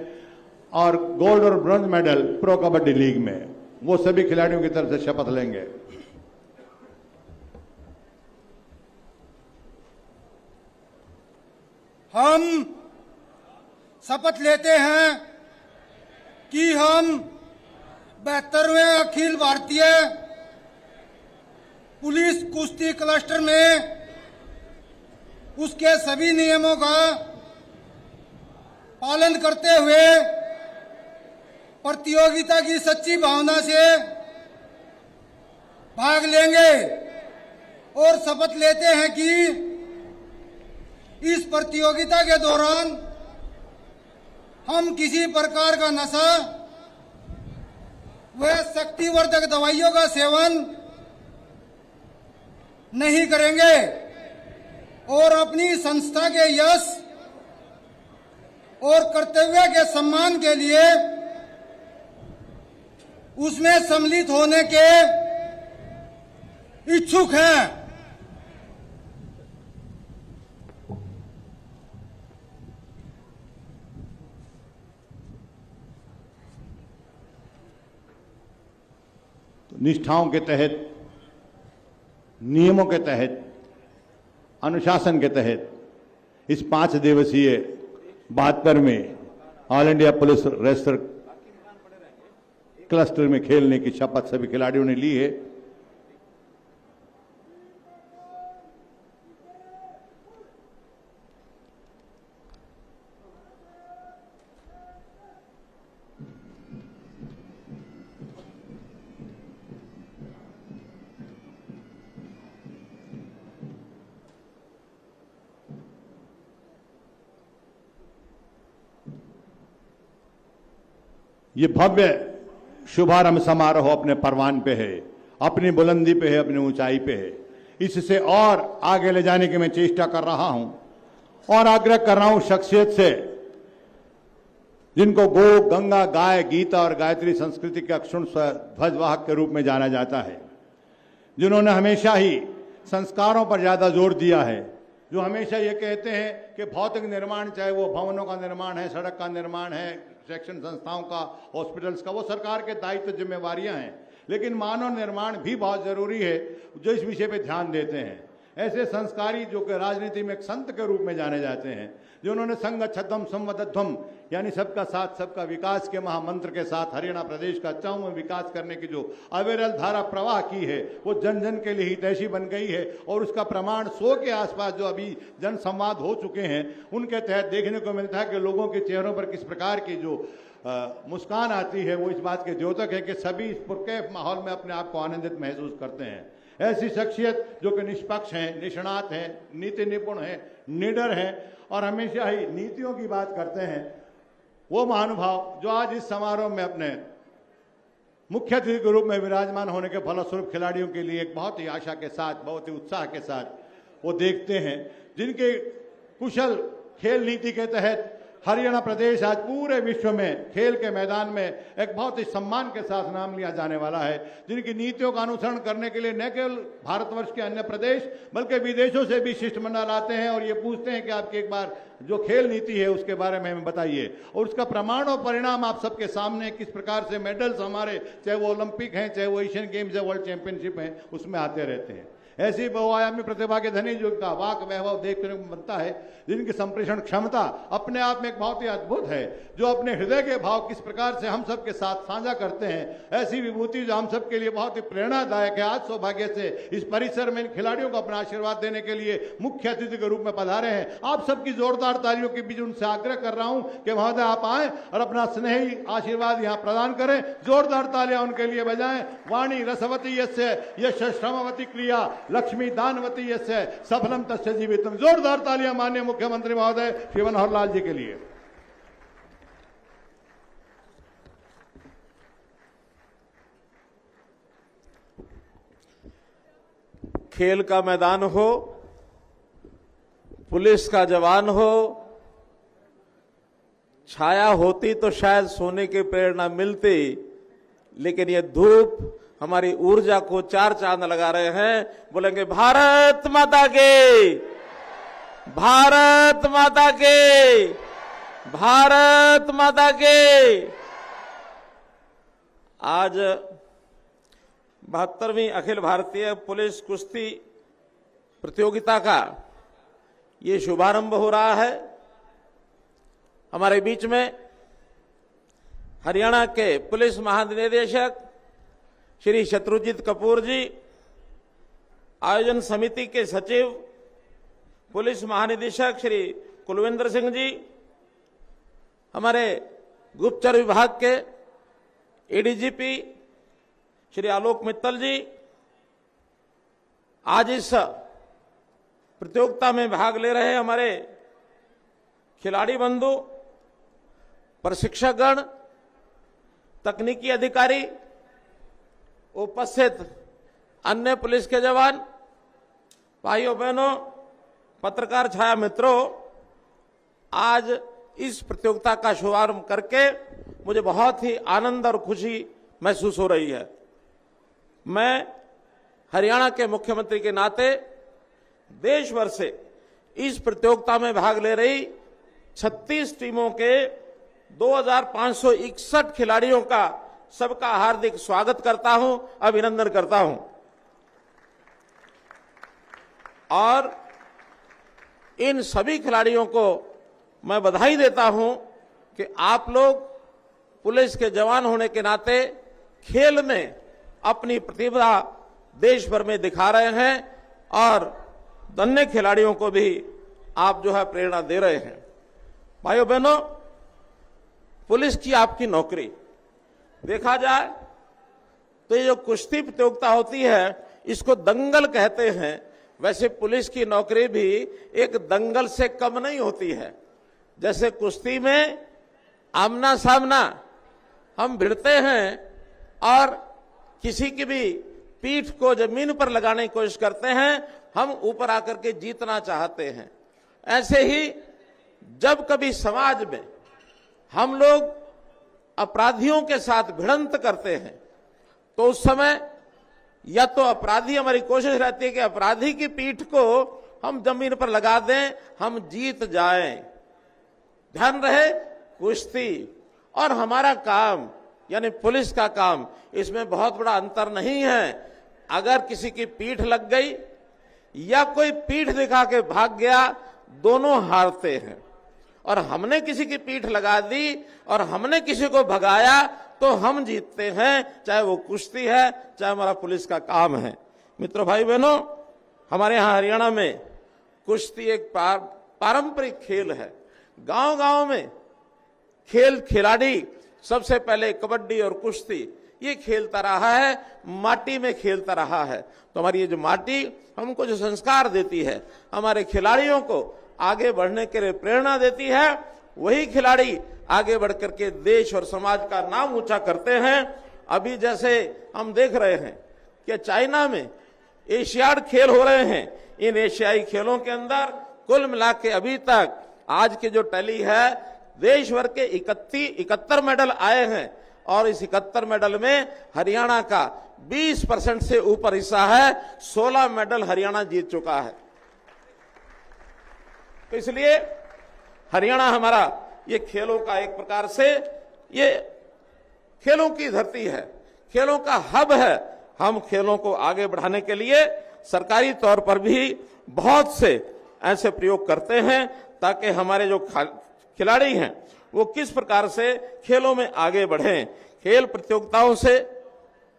और गोल्ड और bronze medal pro kabaddi league में। वो सभी खिलाड़ियों की तरफ से शपथ लेंगे। हम शपथ लेते हैं कि हम 72वें अखिल भारतीय पुलिस कुश्ती क्लस्टर में उसके सभी नियमों का पालन करते हुए प्रतियोगिता की सच्ची भावना से भाग लेंगे और शपथ लेते हैं कि इस प्रतियोगिता के दौरान हम किसी प्रकार का नशा व शक्तिवर्धक दवाइयों का सेवन नहीं करेंगे और अपनी संस्था के यश और कर्तव्य के सम्मान के लिए उसमें सम्मिलित होने के इच्छुक हैं। निष्ठाओं के तहत, नियमों के तहत, अनुशासन के तहत इस 5 दिवसीय 72वें all India police wrestler cluster में खेलने की शपथ सभी खिलाड़ियों ने ली है। ये भव्य शुभारंभ समारोह अपने परवान पे है, अपनी बुलंदी पे है, अपनी ऊंचाई पे है। इससे और आगे ले जाने की मैं चेष्टा कर रहा हूं और आग्रह कर रहा हूं शख्सियत से जिनको गो, गंगा, गाय, गीता और गायत्री संस्कृति के अक्षुण ध्वजवाहक के रूप में जाना जाता है, जिन्होंने हमेशा ही संस्कारों पर ज्यादा जोर दिया है, जो हमेशा ये कहते हैं कि भौतिक निर्माण, चाहे वो भवनों का निर्माण है, सड़क का निर्माण है, शैक्षणिक संस्थाओं का, हॉस्पिटल्स का, वो सरकार के दायित्व जिम्मेवारियां हैं, लेकिन मानव निर्माण भी बहुत जरूरी है, जो इस विषय पे ध्यान देते हैं। ऐसे संस्कारी जो कि राजनीति में एक संत के रूप में जाने जाते हैं, जिन्होंने संघ छद्म संवदध्वम यानी सबका साथ सबका विकास के महामंत्र के साथ हरियाणा प्रदेश का चौमुख विकास करने की जो अविरल धारा प्रवाह की है, वो जन जन के लिए हितैषी बन गई है। और उसका प्रमाण 100 के आसपास जो अभी जन संवाद हो चुके हैं, उनके तहत देखने को मिलता है कि लोगों के चेहरों पर किस प्रकार की जो मुस्कान आती है, वो इस बात के द्योतक है कि सभी इस पुरकैफ माहौल में अपने आप को आनंदित महसूस करते हैं। ऐसी शख्सियत जो कि निष्पक्ष हैं, निष्णात हैं, नीति निपुण हैं, निडर हैं और हमेशा ही नीतियों की बात करते हैं, वो महानुभाव जो आज इस समारोह में अपने मुख्य अतिथि के रूप में विराजमान होने के फलस्वरूप खिलाड़ियों के लिए एक बहुत ही आशा के साथ, बहुत ही उत्साह के साथ वो देखते हैं, जिनके कुशल खेल नीति के तहत हरियाणा प्रदेश आज पूरे विश्व में खेल के मैदान में एक बहुत ही सम्मान के साथ नाम लिया जाने वाला है, जिनकी नीतियों का अनुसरण करने के लिए न केवल भारतवर्ष के अन्य प्रदेश बल्कि विदेशों से भी शिष्टमंडल आते हैं और ये पूछते हैं कि आपकी एक बार जो खेल नीति है उसके बारे में हमें बताइए। और उसका प्रमाण और परिणाम आप सबके सामने, किस प्रकार से मेडल्स हमारे, चाहे वो ओलंपिक हैं, चाहे वो एशियन गेम्स या वर्ल्ड चैंपियनशिप हैं, उसमें आते रहते हैं। ऐसी बहुआयामी प्रतिभा के धनी जो का वाक वैभव देखने को बनता है, जिनकी संप्रेषण क्षमता अपने आप में एक बहुत ही अद्भुत है, जो अपने हृदय के भाव किस प्रकार से हम सब के साथ साझा करते हैं, ऐसी विभूति जो हम सब के लिए बहुत ही प्रेरणादायक है। आज सौभाग्य से इस परिसर में इन खिलाड़ियों को अपना आशीर्वाद देने के लिए मुख्य अतिथि के रूप में पधारे हैं। आप सबकी जोरदार तालियों के बीच उनसे आग्रह कर रहा हूं कि महोदय आप आए और अपना स्नेही आशीर्वाद यहां प्रदान करें। जोरदार तालियां उनके लिए बजाएं। वाणी रसवती यस्य यश श्रमवती क्रिया लक्ष्मी दानवती यस्य सफलम तस्य जीवितम। जोरदार तालियां माननीय मुख्यमंत्री महोदय श्री मनोहर लाल जी के लिए। खेल का मैदान हो, पुलिस का जवान हो, छाया होती तो शायद सोने की प्रेरणा मिलती, लेकिन ये धूप हमारी ऊर्जा को 4 चांद लगा रहे हैं। बोलेंगे भारत माता के, भारत माता के, भारत माता के। आज 72वीं अखिल भारतीय पुलिस कुश्ती प्रतियोगिता का ये शुभारंभ हो रहा है। हमारे बीच में हरियाणा के पुलिस महानिदेशक श्री शत्रुजीत कपूर जी, आयोजन समिति के सचिव पुलिस महानिदेशक श्री कुलविंदर सिंह जी, हमारे गुप्तचर विभाग के एडीजीपी श्री आलोक मित्तल जी, आज इस प्रतियोगिता में भाग ले रहे हमारे खिलाड़ी बंधु, प्रशिक्षकगण, तकनीकी अधिकारी, उपस्थित अन्य पुलिस के जवान, भाइयों बहनों, पत्रकार छाया मित्रों, आज इस प्रतियोगिता का शुभारंभ करके मुझे बहुत ही आनंद और खुशी महसूस हो रही है। मैं हरियाणा के मुख्यमंत्री के नाते देश भर से इस प्रतियोगिता में भाग ले रही 36 टीमों के 2561 खिलाड़ियों का सबका हार्दिक स्वागत करता हूं, अभिनंदन करता हूं। और इन सभी खिलाड़ियों को मैं बधाई देता हूं कि आप लोग पुलिस के जवान होने के नाते खेल में अपनी प्रतिभा देश भर में दिखा रहे हैं और अन्य खिलाड़ियों को भी आप जो है प्रेरणा दे रहे हैं। भाइयों बहनों, पुलिस की आपकी नौकरी देखा जाए तो ये जो कुश्ती प्रतियोगिता होती है इसको दंगल कहते हैं। वैसे पुलिस की नौकरी भी एक दंगल से कम नहीं होती है। जैसे कुश्ती में आमना सामना हम भिड़ते हैं और किसी की भी पीठ को जमीन पर लगाने की कोशिश करते हैं, हम ऊपर आकर के जीतना चाहते हैं। ऐसे ही जब कभी समाज में हम लोग अपराधियों के साथ भिड़ंत करते हैं तो उस समय या तो अपराधी, हमारी कोशिश रहती है कि अपराधी की पीठ को हम जमीन पर लगा दें, हम जीत जाएं। ध्यान रहे, कुश्ती और हमारा काम यानी पुलिस का काम, इसमें बहुत बड़ा अंतर नहीं है। अगर किसी की पीठ लग गई या कोई पीठ दिखा के भाग गया, दोनों हारते हैं। और हमने किसी की पीठ लगा दी और हमने किसी को भगाया तो हम जीतते हैं, चाहे वो कुश्ती है, चाहे हमारा पुलिस का काम है। मित्रों, भाई बहनों, हमारे यहाँ हरियाणा में कुश्ती एक पारंपरिक खेल है। गांव गांव में खिलाड़ी सबसे पहले कबड्डी और कुश्ती ये खेलता रहा है, माटी में खेलता रहा है। तो हमारी ये जो माटी हमको जो संस्कार देती है, हमारे खिलाड़ियों को आगे बढ़ने के लिए प्रेरणा देती है, वही खिलाड़ी आगे बढ़कर के देश और समाज का नाम ऊंचा करते हैं। अभी जैसे हम देख रहे हैं कि चाइना में एशियाड खेल हो रहे हैं। इन एशियाई खेलों के अंदर कुल मिला के अभी तक आज के जो टैली है, देश भर के 71 मेडल आए हैं और इस 71 मेडल में हरियाणा का 20% से ऊपर हिस्सा है। 16 मेडल हरियाणा जीत चुका है। तो इसलिए हरियाणा हमारा ये खेलों का एक प्रकार से ये खेलों की धरती है, खेलों का हब है। हम खेलों को आगे बढ़ाने के लिए सरकारी तौर पर भी बहुत से ऐसे प्रयोग करते हैं ताकि हमारे जो खिलाड़ी हैं वो किस प्रकार से खेलों में आगे बढ़ें। खेल प्रतियोगिताओं से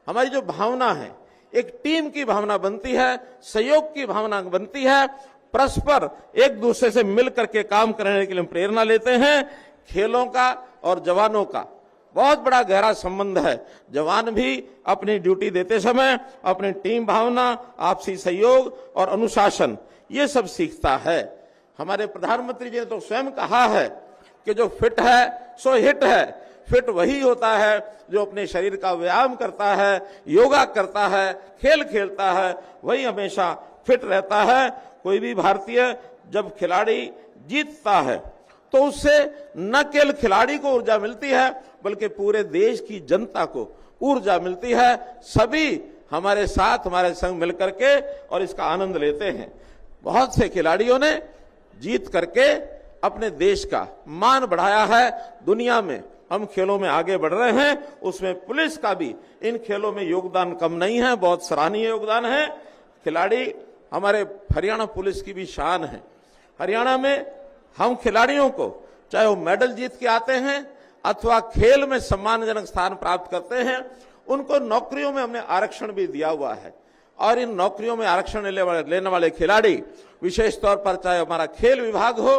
हमारी जो भावना है, एक टीम की भावना बनती है, सहयोग की भावना बनती है, परस्पर एक दूसरे से मिल करके काम करने के लिए प्रेरणा लेते हैं। खेलों का और जवानों का बहुत बड़ा गहरा संबंध है। जवान भी अपनी ड्यूटी देते समय अपनी टीम भावना, आपसी सहयोग और अनुशासन ये सब सीखता है। हमारे प्रधानमंत्री जी ने तो स्वयं कहा है कि जो फिट है सो हिट है। फिट वही होता है जो अपने शरीर का व्यायाम करता है, योगा करता है, खेल खेलता है, वही हमेशा फिट रहता है। कोई भी भारतीय जब खिलाड़ी जीतता है तो उससे न केवल खिलाड़ी को ऊर्जा मिलती है बल्कि पूरे देश की जनता को ऊर्जा मिलती है। सभी हमारे साथ, हमारे संग मिलकर के और इसका आनंद लेते हैं। बहुत से खिलाड़ियों ने जीत करके अपने देश का मान बढ़ाया है। दुनिया में हम खेलों में आगे बढ़ रहे हैं, उसमें पुलिस का भी इन खेलों में योगदान कम नहीं है, बहुत सराहनीय योगदान है। खिलाड़ी हमारे हरियाणा पुलिस की भी शान है। हरियाणा में हम खिलाड़ियों को चाहे वो मेडल जीत के आते हैं अथवा खेल में सम्मानजनक स्थान प्राप्त करते हैं, उनको नौकरियों में हमने आरक्षण भी दिया हुआ है। और इन नौकरियों में आरक्षण लेने वाले खिलाड़ी विशेष तौर पर चाहे हमारा खेल विभाग हो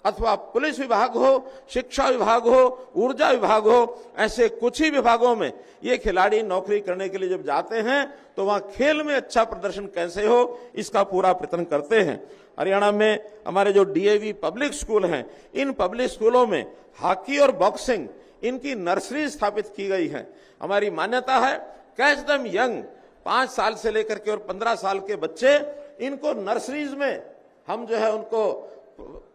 अथवा पुलिस विभाग हो, शिक्षा विभाग हो, ऊर्जा विभाग हो, ऐसे कुछ ही विभागों में ये खिलाड़ी नौकरी करने के लिए जब जाते हैं तो वहां खेल में अच्छा प्रदर्शन कैसे हो इसका पूरा प्रयत्न करते हैं। हरियाणा में हमारे जो डीएवी पब्लिक स्कूल हैं, इन पब्लिक स्कूलों में हॉकी और बॉक्सिंग इनकी नर्सरी स्थापित की गई है। हमारी मान्यता है कैच देम यंग, 5 साल से लेकर के और 15 साल के बच्चे, इनको नर्सरीज में हम जो है उनको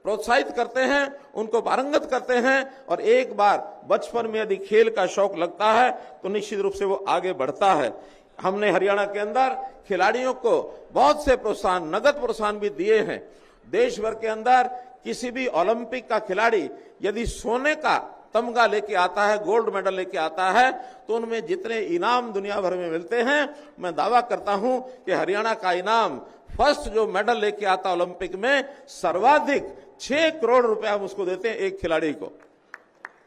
प्रोत्साहित करते हैं, उनको पारंगत करते हैं। और एक बार बचपन में यदि खेल का शौक लगता है तो निश्चित रूप से वो आगे बढ़ता है। हमने हरियाणा के अंदर खिलाड़ियों को बहुत से प्रोत्साहन, नगद प्रोत्साहन भी दिए हैं। देश भर के अंदर किसी भी ओलंपिक का खिलाड़ी यदि सोने का तमगा लेके आता है, गोल्ड मेडल लेके आता है, तो उनमें जितने इनाम दुनिया भर में मिलते हैं, मैं दावा करता हूं कि हरियाणा का इनाम फर्स्ट जो मेडल लेके आता ओलंपिक में सर्वाधिक 6 करोड़ रुपया हम उसको देते हैं एक खिलाड़ी को।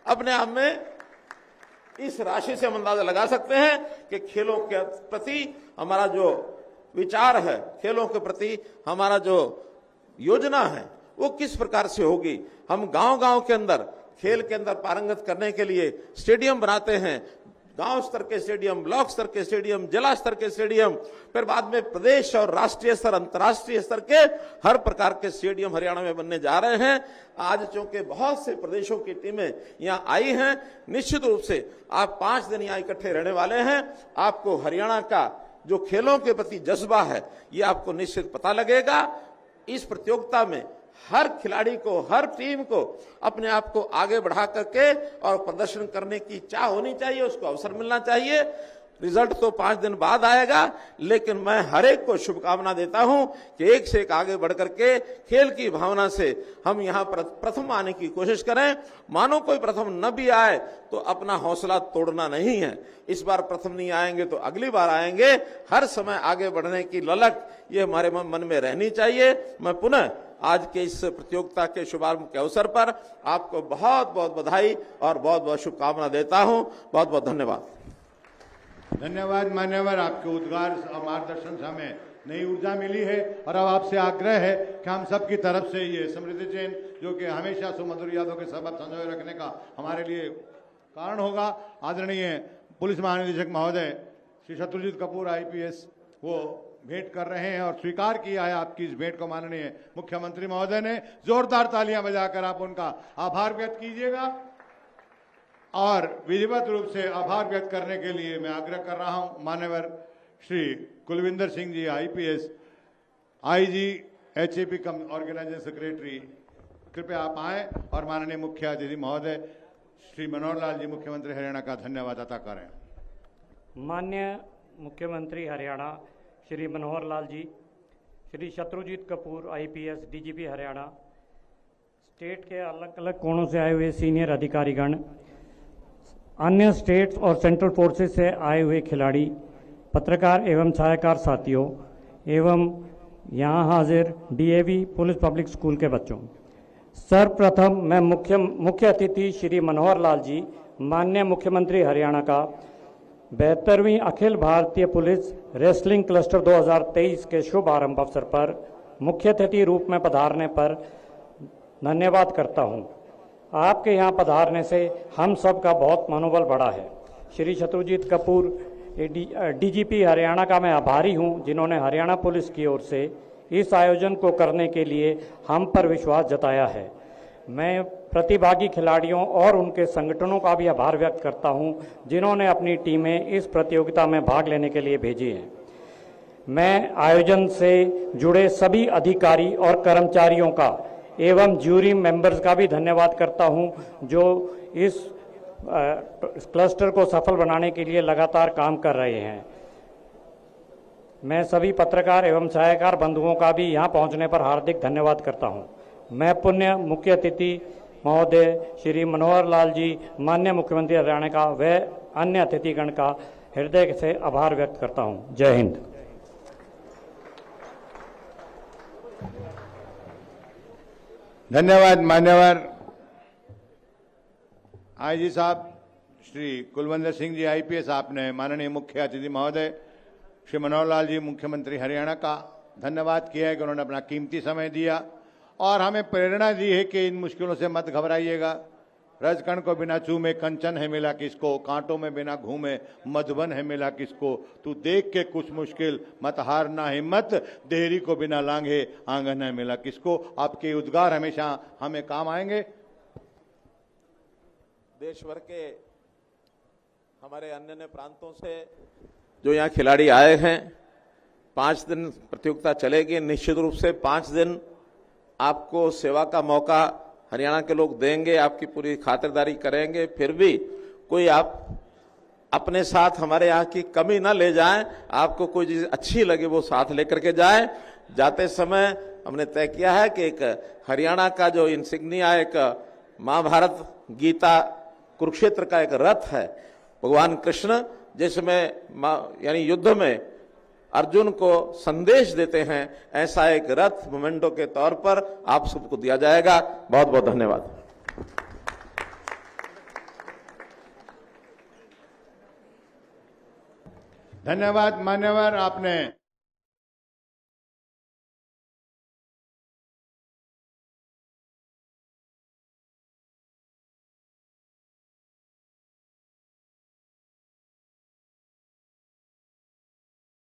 अपने आप में इस राशि से हम अंदाजा लगा सकते हैं कि खेलों के प्रति हमारा जो विचार है, खेलों के प्रति हमारा जो योजना है, वो किस प्रकार से होगी। हम गांव-गांव के अंदर खेल के अंदर पारंगत करने के लिए स्टेडियम बनाते हैं, गांव स्तर के स्टेडियम, ब्लॉक स्तर के स्टेडियम, जिला स्तर के स्टेडियम, फिर बाद में प्रदेश और राष्ट्रीय स्तर, अंतर्राष्ट्रीय स्तर के हर प्रकार के स्टेडियम हरियाणा में बनने जा रहे हैं। आज चूंकि बहुत से प्रदेशों की टीमें यहां आई हैं, निश्चित रूप से आप 5 दिन यहां इकट्ठे रहने वाले हैं। आपको हरियाणा का जो खेलों के प्रति जज्बा है, ये आपको निश्चित पता लगेगा। इस प्रतियोगिता में हर खिलाड़ी को, हर टीम को अपने आप को आगे बढ़ा करके और प्रदर्शन करने की चाह होनी चाहिए, उसको अवसर मिलना चाहिए। रिजल्ट तो 5 दिन बाद आएगा, लेकिन मैं हर एक को शुभकामना देता हूं कि एक से एक आगे बढ़ करके खेल की भावना से हम यहां पर प्रथम आने की कोशिश करें। मानो कोई प्रथम न भी आए तो अपना हौसला तोड़ना नहीं है। इस बार प्रथम नहीं आएंगे तो अगली बार आएंगे। हर समय आगे बढ़ने की ललक ये हमारे मन में रहनी चाहिए। मैं पुनः आज के इस प्रतियोगिता के शुभारंभ के अवसर पर आपको बहुत बहुत बधाई और बहुत बहुत शुभकामना देता हूं। बहुत बहुत धन्यवाद। धन्यवाद मान्यवर, आपके उद्गार और मार्गदर्शन से हमें नई ऊर्जा मिली है। और अब आपसे आग्रह है कि हम सब की तरफ से ये समृद्धि चेन, जो कि हमेशा सुमधुर यादों के सबक संजोए रखने का हमारे लिए कारण होगा, आदरणीय पुलिस महानिदेशक महोदय श्री शत्रुजीत कपूर IPS वो भेंट कर रहे हैं और स्वीकार किया है आपकी इस भेंट को माननीय मुख्यमंत्री महोदय ने। जोरदार तालियां बजाकर आप उनका आभार व्यक्त कीजिएगा। और विधिवत रूप से आभार व्यक्त करने के लिए मैं आग्रह कर रहा हूं मान्यवर Shri Kulwinder Singh ji IPS IG HAP कम ऑर्गेनाइजिंग सेक्रेटरी, कृपया आप आए और माननीय मुख्य अतिथि महोदय श्री मनोहर लाल जी मुख्यमंत्री हरियाणा का धन्यवाद अता करें। माननीय मुख्यमंत्री Haryana Shri Manohar Lal ji, Shri Shatrujeet Kapur IPS DGP Haryana, state के अलग अलग कोणों से आए हुए सीनियर अधिकारीगण, अन्य स्टेट्स और सेंट्रल फोर्सेस से आए हुए खिलाड़ी, पत्रकार एवं छायाकार साथियों एवं यहाँ हाजिर DAV पुलिस पब्लिक स्कूल के बच्चों, सर्वप्रथम मैं मुख्य अतिथि श्री मनोहर लाल जी, माननीय मुख्यमंत्री हरियाणा का 72वीं अखिल भारतीय पुलिस रेसलिंग क्लस्टर 2023 के शुभ आरंभ अवसर पर मुख्य अतिथि रूप में पधारने पर धन्यवाद करता हूं। आपके यहाँ पधारने से हम सब का बहुत मनोबल बढ़ा है। श्री शत्रुजीत कपूर DGP हरियाणा का मैं आभारी हूं, जिन्होंने हरियाणा पुलिस की ओर से इस आयोजन को करने के लिए हम पर विश्वास जताया है। मैं प्रतिभागी खिलाड़ियों और उनके संगठनों का भी आभार व्यक्त करता हूं, जिन्होंने अपनी टीमें इस प्रतियोगिता में भाग लेने के लिए भेजी हैं। मैं आयोजन से जुड़े सभी अधिकारी और कर्मचारियों का एवं ज्यूरी मेंबर्स का भी धन्यवाद करता हूं, जो इस क्लस्टर को सफल बनाने के लिए लगातार काम कर रहे हैं। मैं सभी पत्रकार एवं छायाकार बंधुओं का भी यहां पहुंचने पर हार्दिक धन्यवाद करता हूं। मैं पुण्य मुख्य अतिथि महोदय श्री मनोहर लाल जी, माननीय मुख्यमंत्री हरियाणा का व अन्य अतिथिगण का हृदय से आभार व्यक्त करता हूं। जय हिंद। धन्यवाद मान्यवर IG साहब श्री कुलविंदर सिंह जी IPS, आपने माननीय मुख्य अतिथि महोदय श्री मनोहर लाल जी मुख्यमंत्री हरियाणा का धन्यवाद किया है कि उन्होंने अपना कीमती समय दिया और हमें प्रेरणा दी है कि इन मुश्किलों से मत घबराइएगा। रजकण को बिना चूमे कंचन है मिला किसको, कांटों में बिना घूमे मधुबन है मिला किसको, तू देख के कुछ मुश्किल मत हारना हिम्मत, देहरी को बिना लांघे आंगन है मिला किसको। आपके उद्गार हमेशा हमें काम आएंगे। देश भर के हमारे अन्य प्रांतों से जो यहाँ खिलाड़ी आए हैं, 5 दिन प्रतियोगिता चलेगी। निश्चित रूप से 5 दिन आपको सेवा का मौका हरियाणा के लोग देंगे, आपकी पूरी खातिरदारी करेंगे। फिर भी कोई आप अपने साथ हमारे यहाँ की कमी ना ले जाएं, आपको कोई चीज अच्छी लगे वो साथ लेकर के जाएं। जाते समय हमने तय किया है कि एक हरियाणा का जो इंसिग्निया, एक महाभारत गीता कुरुक्षेत्र का एक रथ है, भगवान कृष्ण जिसमें यानी युद्ध में अर्जुन को संदेश देते हैं, ऐसा एक रथ मोमेंटो के तौर पर आप सबको दिया जाएगा। बहुत बहुत धन्यवाद। धन्यवाद मान्यवर, आपने